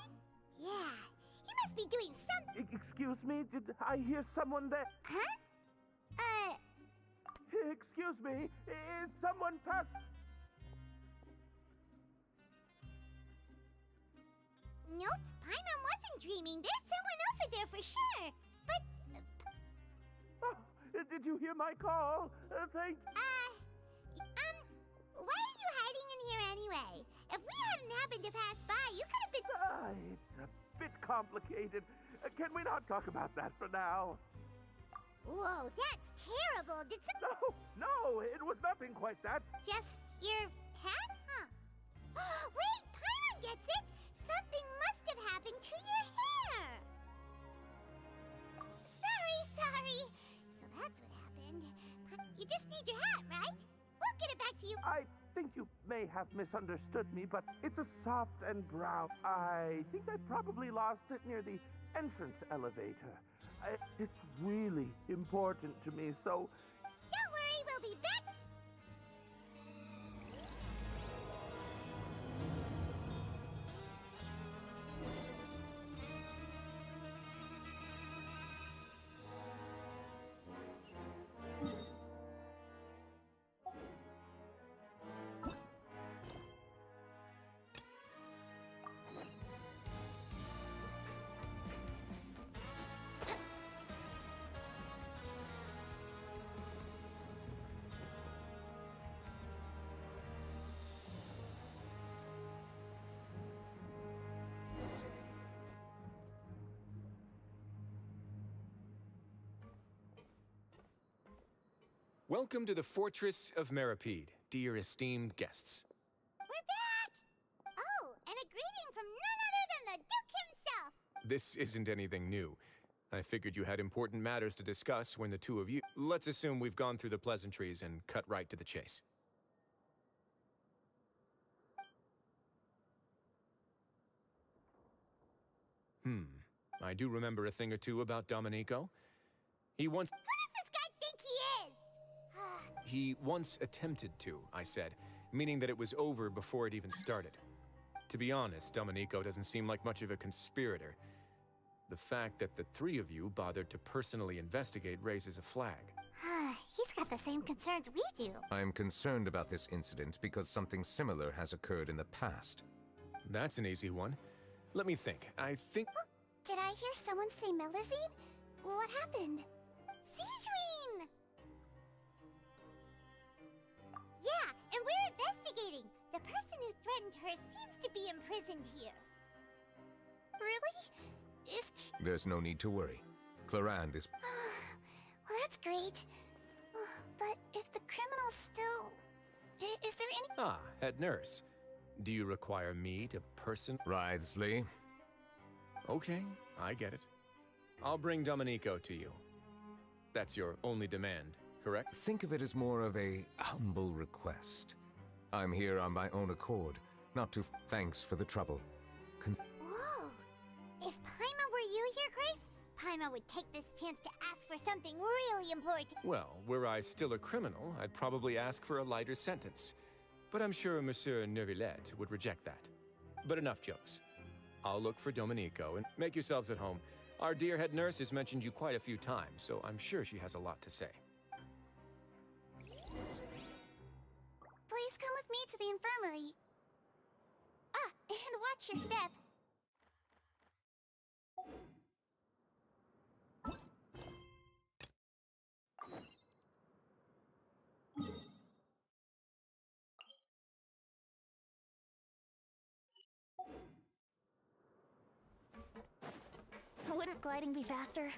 Yeah, he must be doing something... Excuse me, did I hear someone there? Huh? Excuse me, is someone pass... Nope, Paimon wasn't dreaming. There's someone over there for sure. But... Oh, did you hear my call? Thank... Why are you hiding in here anyway? If we hadn't happened to pass by, you could have been... It's a bit complicated. Can we not talk about that for now? Whoa, that's terrible. Did some... No, it was nothing quite that. Just your hat? Huh. Wait, Paimon gets it! Something must have happened to your hair! Sorry. So that's what happened. You just need your hat, right? We'll get it back to you. I think you may have misunderstood me, but it's a soft and brown. I think I probably lost it near the entrance elevator. It's really important to me, so... Don't worry, we'll be back! Welcome to the Fortress of Meripede, dear esteemed guests. We're back! Oh, and a greeting from none other than the Duke himself! This isn't anything new. I figured you had important matters to discuss when the two of you... Let's assume we've gone through the pleasantries and cut right to the chase. I do remember a thing or two about Domenico. He once... Who does this guy think he is? He once attempted to, I said, meaning that it was over before it even started. To be honest, Domenico doesn't seem like much of a conspirator. The fact that the three of you bothered to personally investigate raises a flag. He's got the same concerns we do. I'm concerned about this incident because something similar has occurred in the past. That's an easy one. Let me think. I think... Did I hear someone say Melazine? What happened? Sijuin! Lavender seems to be imprisoned here. Really? Is There's no need to worry. Clarand is... Well, that's great. But if the criminal's still... Is there any... Ah, head nurse. Do you require me to Wriothesley. Okay, I get it. I'll bring Domenico to you. That's your only demand, correct? Think of it as more of a humble request. I'm here on my own accord, not to... Thanks for the trouble. Whoa! If Paimon were you here, Grace, Paimon would take this chance to ask for something really important. Well, were I still a criminal, I'd probably ask for a lighter sentence. But I'm sure Monsieur Neuvillette would reject that. But enough jokes. I'll look for Domenico and make yourselves at home. Our dear head nurse has mentioned you quite a few times, so I'm sure she has a lot to say. Please come with me to the infirmary. Ah, and watch your step. Wouldn't gliding be faster?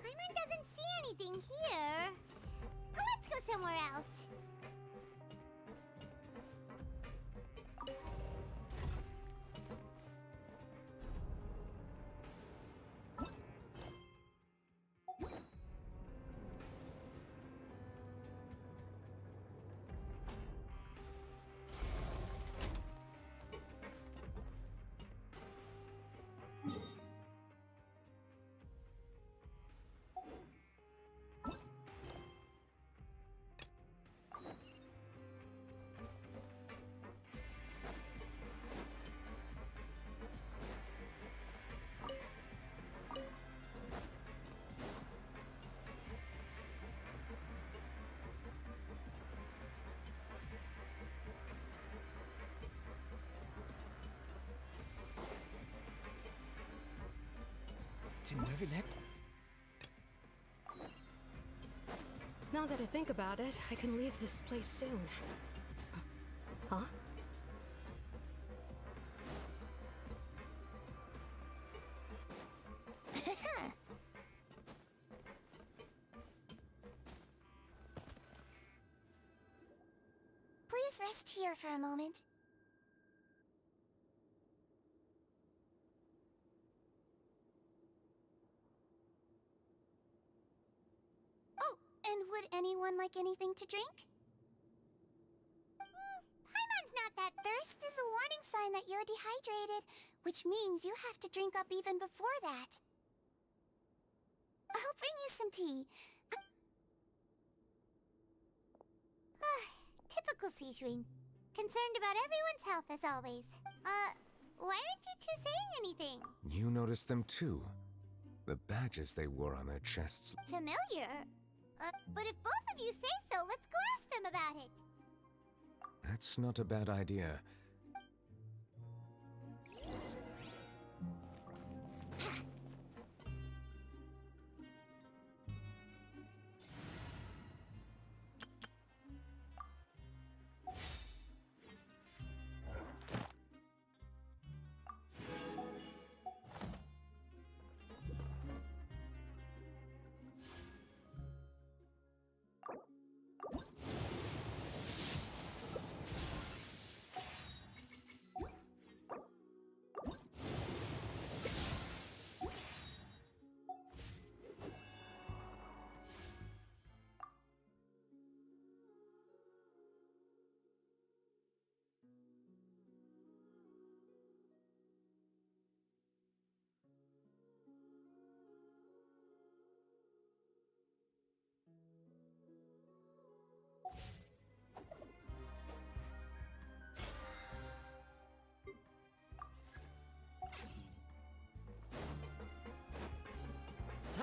Paimon doesn't see anything here. Let's go somewhere else. To Neuvillette? Now that I think about it, I can leave this place soon. Huh? Please rest here for a moment. Oh, and would anyone like anything to drink? Paimon's not that. Thirst is a warning sign that you're dehydrated, which means you have to drink up even before that. I'll bring you some tea. Typical Sijun. Concerned about everyone's health as always. Why aren't you two saying anything? You noticed them too. The badges they wore on their chests. Familiar? But if both of you say so, let's go ask them about it. That's not a bad idea.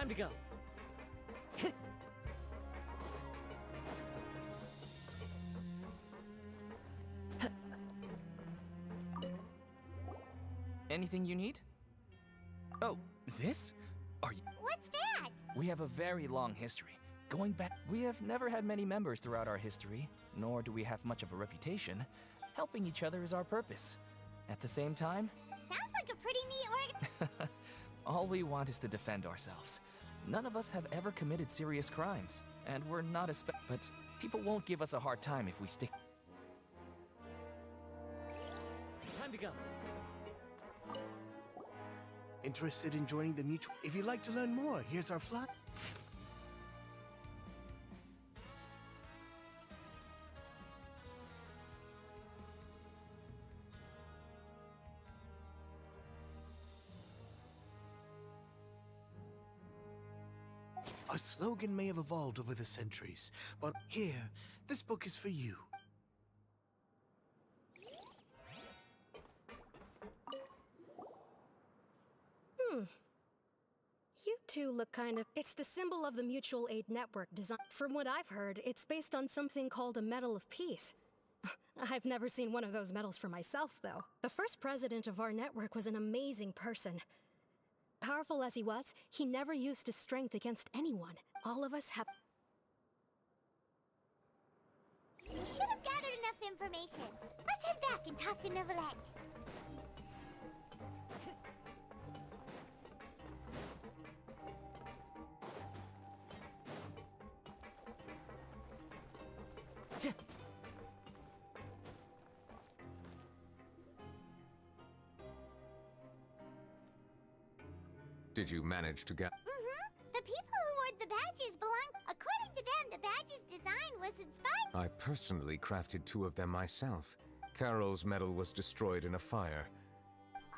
Time to go. Anything you need? Oh, this? Are you? What's that? We have a very long history. Going back, we have never had many members throughout our history, nor do we have much of a reputation. Helping each other is our purpose. At the same time, Sounds like a pretty neat org. all we want is to defend ourselves. None of us have ever committed serious crimes, and we're not but people won't give us a hard time if we stick. Time to go. Interested in joining the mutual? If you'd like to learn more, here's our fly. Our slogan may have evolved over the centuries, but here, this book is for you. You two look kind of... It's the symbol of the Mutual Aid Network design. From what I've heard, it's based on something called a Medal of Peace. I've never seen one of those medals for myself, though. The first president of our network was an amazing person. Powerful as he was, he never used his strength against anyone. All of us have... We should have gathered enough information. Let's head back and talk to Neuvillette. Did you manage to get... The people who wore the badges belong... According to them, the badge's design was inspired... I personally crafted 2 of them myself. Carol's medal was destroyed in a fire.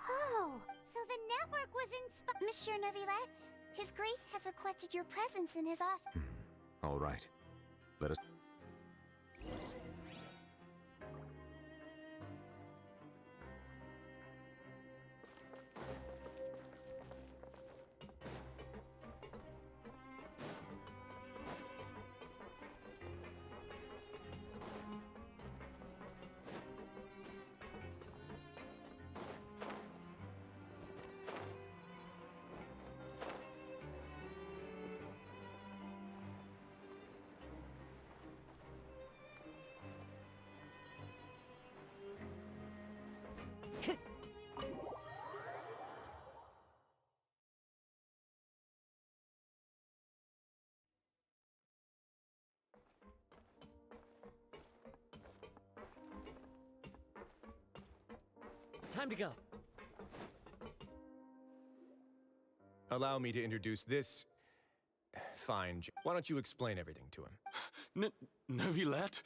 Oh, so the network was inspired... Monsieur Neuvillette, His Grace has requested your presence in his office. All right. Let us... Time to go. Allow me to introduce this... Fine. Why don't you explain everything to him? Neuvillette?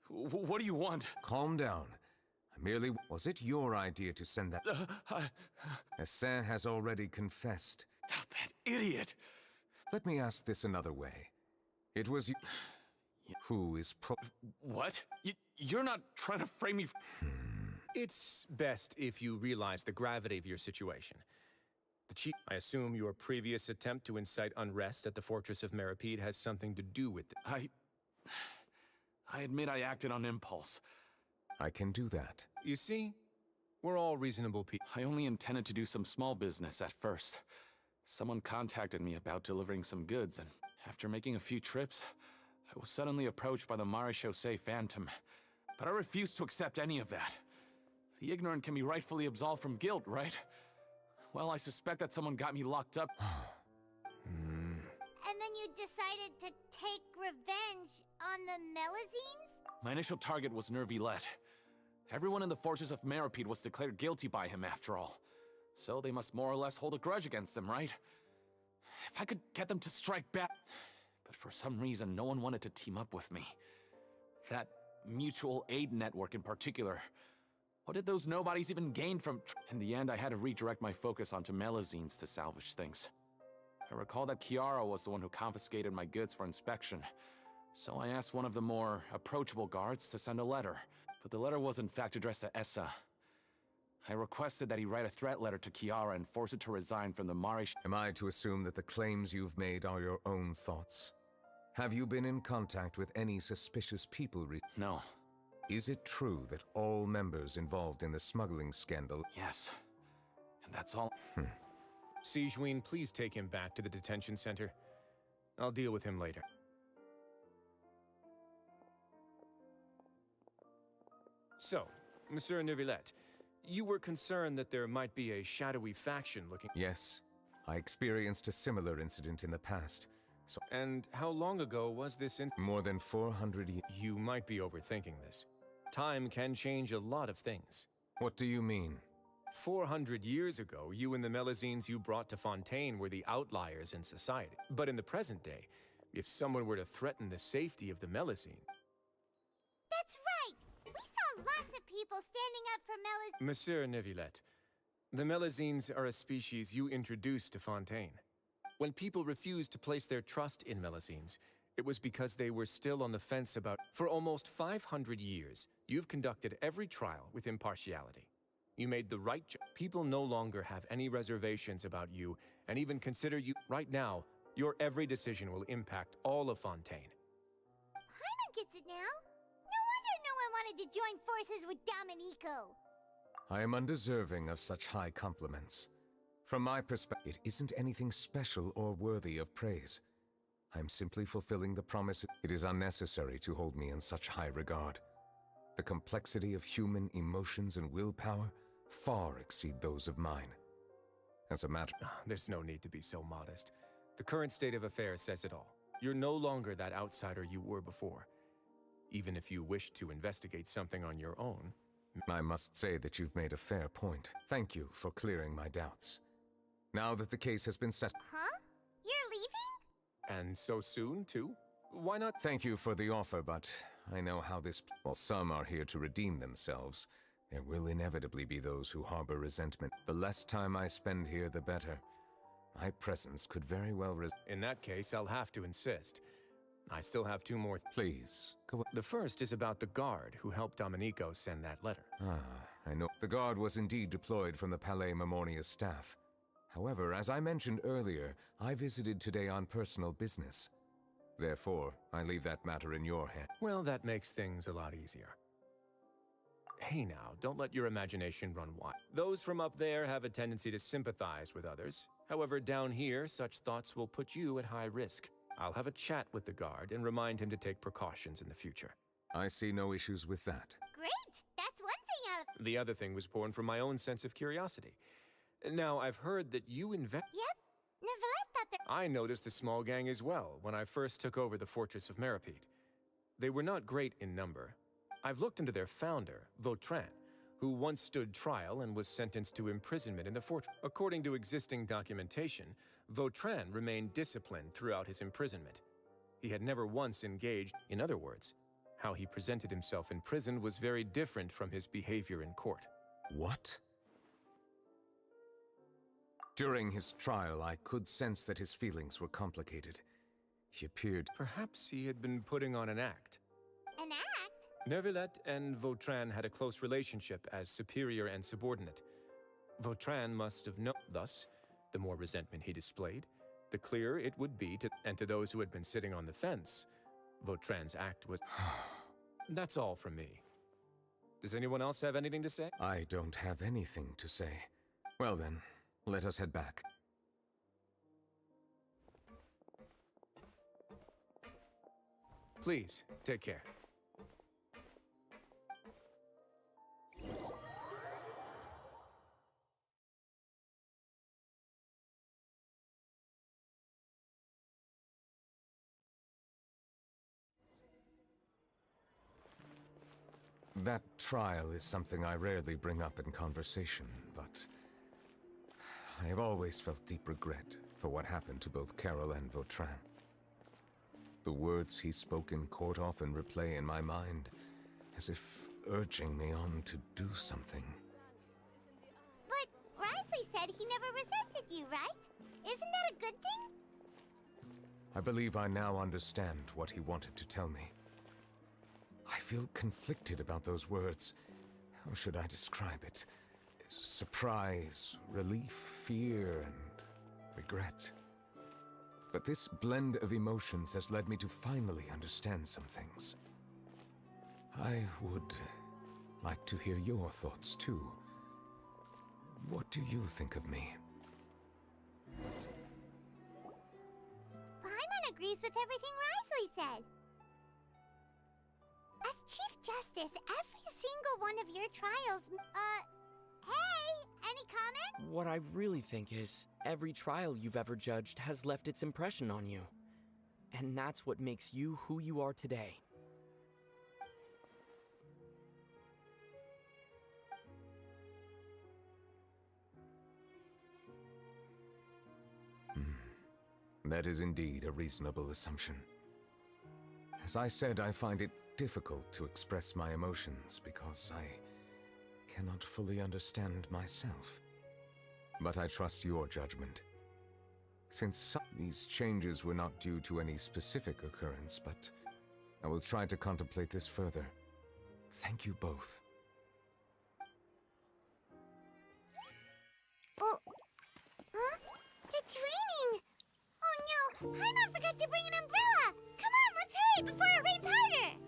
What do you want? Calm down. I merely... Was it your idea to send that... Hassan has already confessed. That idiot! Let me ask this another way. It was you... Who is What? You're not trying to frame me... It's best if you realize the gravity of your situation. The chief... I assume your previous attempt to incite unrest at the Fortress of Meripede has something to do with it. I admit I acted on impulse. I can do that. You see? We're all reasonable people. I only intended to do some small business at first. Someone contacted me about delivering some goods, and after making a few trips, I was suddenly approached by the Maréchaussée Phantom. But I refused to accept any of that. The ignorant can be rightfully absolved from guilt, right? Well, I suspect that someone got me locked up. And then you decided to take revenge on the Melazines? My initial target was Neuvillette. Everyone in the Fortress of Meripede was declared guilty by him, after all. So they must more or less hold a grudge against him, right? If I could get them to strike back... But for some reason, no one wanted to team up with me. That mutual aid network in particular. What did those nobodies even gain from... In the end, I had to redirect my focus onto Melazines to salvage things. I recall that Chiara was the one who confiscated my goods for inspection. So I asked one of the more approachable guards to send a letter. But the letter was in fact addressed to Essa. I requested that he write a threat letter to Kiara and force her to resign from the Mare. Am I to assume that the claims you've made are your own thoughts? Have you been in contact with any suspicious people No. Is it true that all members involved in the smuggling scandal— Yes. And that's all. Sijuin, please take him back to the detention center. I'll deal with him later. So, Monsieur Neuvillette, you were concerned that there might be a shadowy faction looking— Yes. I experienced a similar incident in the past. And how long ago was this More than 400 years. You might be overthinking this. Time can change a lot of things. What do you mean? 400 years ago, you and the Melazines you brought to Fontaine were the outliers in society. But in the present day, if someone were to threaten the safety of the Melazine— That's right! We saw lots of people standing up for Melazine. Monsieur Neuvillette, the Melazines are a species you introduced to Fontaine. When people refused to place their trust in Melazines, it was because they were still on the fence about— For almost 500 years, you've conducted every trial with impartiality. You made the right People no longer have any reservations about you, and even consider you— Right now, your every decision will impact all of Fontaine. Paimon gets it now. No wonder no one wanted to join forces with Domenico. I am undeserving of such high compliments. From my perspective, it isn't anything special or worthy of praise. I'm simply fulfilling the promise. It is unnecessary to hold me in such high regard. The complexity of human emotions and willpower far exceed those of mine. As a matter— There's no need to be so modest. The current state of affairs says it all. You're no longer that outsider you were before. Even if you wish to investigate something on your own— I must say that you've made a fair point. Thank you for clearing my doubts. Now that the case has been set— Huh? You're leaving? And so soon, too? Why not— Thank you for the offer, but I know how this— While some are here to redeem themselves, there will inevitably be those who harbor resentment. The less time I spend here, the better. My presence could very well In that case, I'll have to insist. I still have two more— Please, go— The first is about the guard who helped Domenico send that letter. I know. The guard was indeed deployed from the Palais Memornia's staff. However, as I mentioned earlier, I visited today on personal business. Therefore, I leave that matter in your hands. Well, that makes things a lot easier. Hey now, don't let your imagination run wild. Those from up there have a tendency to sympathize with others. However, down here, such thoughts will put you at high risk. I'll have a chat with the guard and remind him to take precautions in the future. I see no issues with that. Great! That's one thing out of— The other thing was born from my own sense of curiosity. Now, I've heard that you Yep. Neuvillette thought that— I noticed the small gang as well when I first took over the Fortress of Meripede. They were not great in number. I've looked into their founder, Vautrin, who once stood trial and was sentenced to imprisonment in the fortress. According to existing documentation, Vautrin remained disciplined throughout his imprisonment. He had never once engaged— In other words, how he presented himself in prison was very different from his behavior in court. What? During his trial, I could sense that his feelings were complicated. He appeared— Perhaps he had been putting on an act. An act? Neuvillette and Vautrin had a close relationship as superior and subordinate. Vautrin must have known. Thus, the more resentment he displayed, the clearer it would be to those who had been sitting on the fence. Vautrin's act was— That's all from me. Does anyone else have anything to say? I don't have anything to say. Well then, let us head back. Please, take care. That trial is something I rarely bring up in conversation, but I have always felt deep regret for what happened to both Carol and Vautrin. The words he spoke in court often replay in my mind, as if urging me on to do something. But Risley said he never resented you, right? Isn't that a good thing? I believe I now understand what he wanted to tell me. I feel conflicted about those words. How should I describe it? surprise, relief, fear, and regret. But this blend of emotions has led me to finally understand some things. I would like to hear your thoughts, too. What do you think of me? Paimon agrees with everything Risley said. As Chief Justice, every single one of your trials, hey, any comment? What I really think is, every trial you've ever judged has left its impression on you. And that's what makes you who you are today. That is indeed a reasonable assumption. As I said, I find it difficult to express my emotions because I cannot fully understand myself. But I trust your judgment. Since these changes were not due to any specific occurrence, but I will try to contemplate this further. Thank you both. Oh, huh? It's raining! Oh no, Paimon forgot to bring an umbrella! Come on, let's hurry before it rains harder!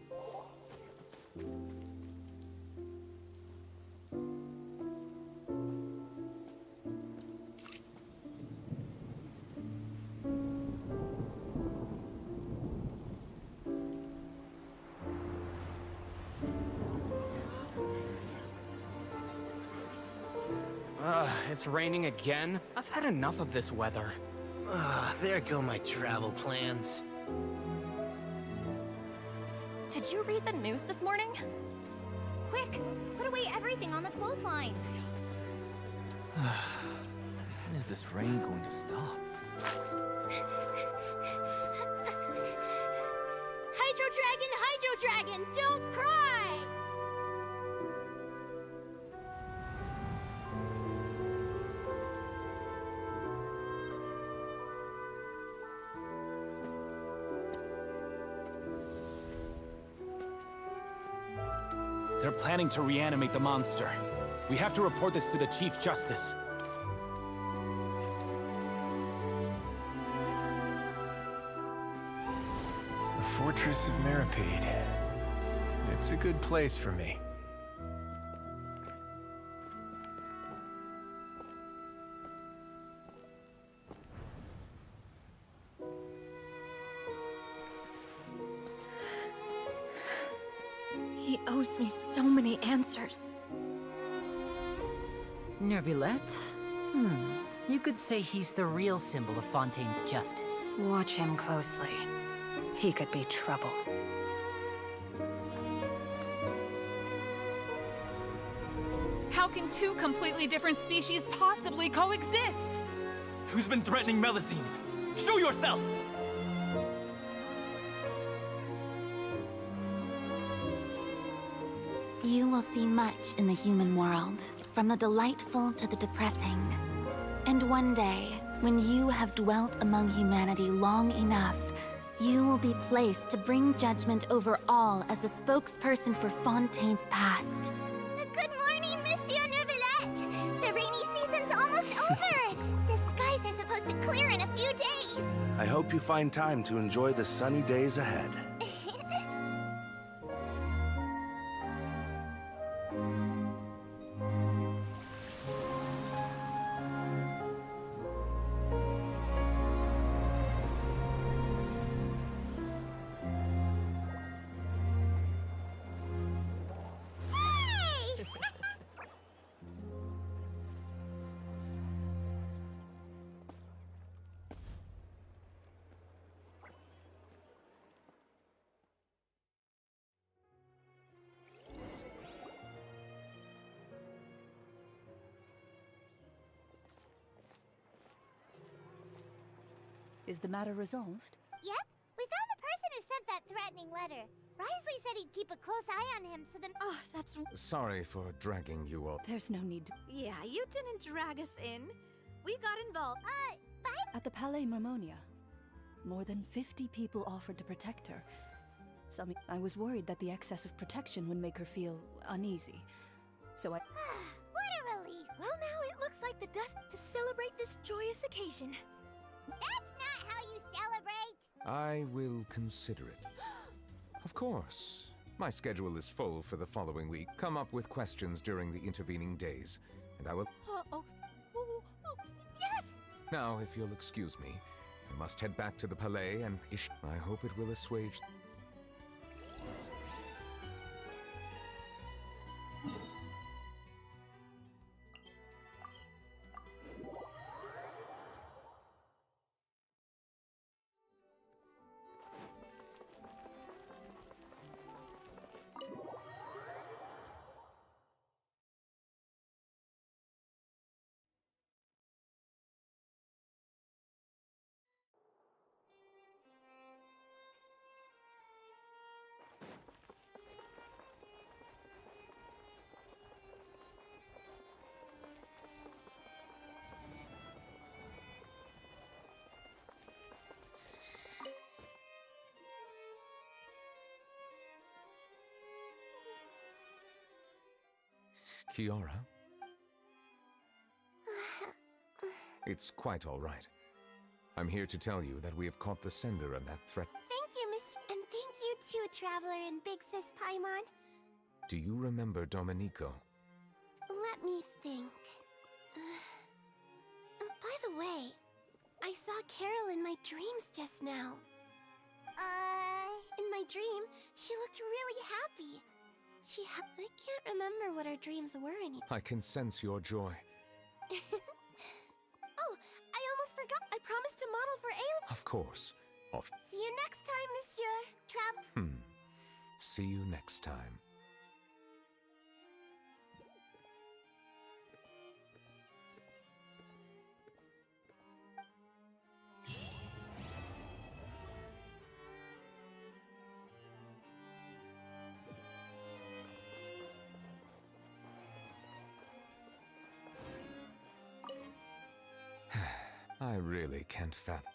It's raining again? I've had enough of this weather. There go my travel plans. Did you read the news this morning? Quick, put away everything on the clothesline. When is this rain going to stop? Hydro Dragon, don't cry! They're planning to reanimate the monster. We have to report this to the Chief Justice. The Fortress of Meripede. It's a good place for me. He owes me so many answers. Nervillette? You could say he's the real symbol of Fontaine's justice. Watch him closely. He could be trouble. How can two completely different species possibly coexist? Who's been threatening Melusines? Show yourself! You will see much in the human world, from the delightful to the depressing. And one day, when you have dwelt among humanity long enough, you will be placed to bring judgment over all as a spokesperson for Fontaine's past. Good morning, Monsieur Neuvillette! The rainy season's almost over! The skies are supposed to clear in a few days! I hope you find time to enjoy the sunny days ahead. Is the matter resolved? Yep, we found the person who sent that threatening letter. Risley said he'd keep a close eye on him, so then— Oh, that's— Sorry for dragging you all. There's no need to— Yeah, you didn't drag us in. We got involved. At the Palais Mermonia, more than 50 people offered to protect her. I was worried that the excess of protection would make her feel uneasy. So I— What a relief. dust to celebrate this joyous occasion. That's not how you celebrate! I will consider it. Of course. My schedule is full for the following week. Come up with questions during the intervening days, and I will... Yes! Now, if you'll excuse me, I must head back to the Palais and I hope it will assuage... Kiara? It's quite all right. I'm here to tell you that we have caught the sender of that threat. Thank you, Miss... And thank you too, Traveler and Big Sis Paimon. Do you remember Domenico? Let me think. By the way, I saw Carol in my dreams just now. In my dream, she looked really happy. I can't remember what our dreams were anymore. I can sense your joy. Oh, I almost forgot. I promised to model for A. Of course. See you next time, Monsieur. See you next time. I really can't fathom.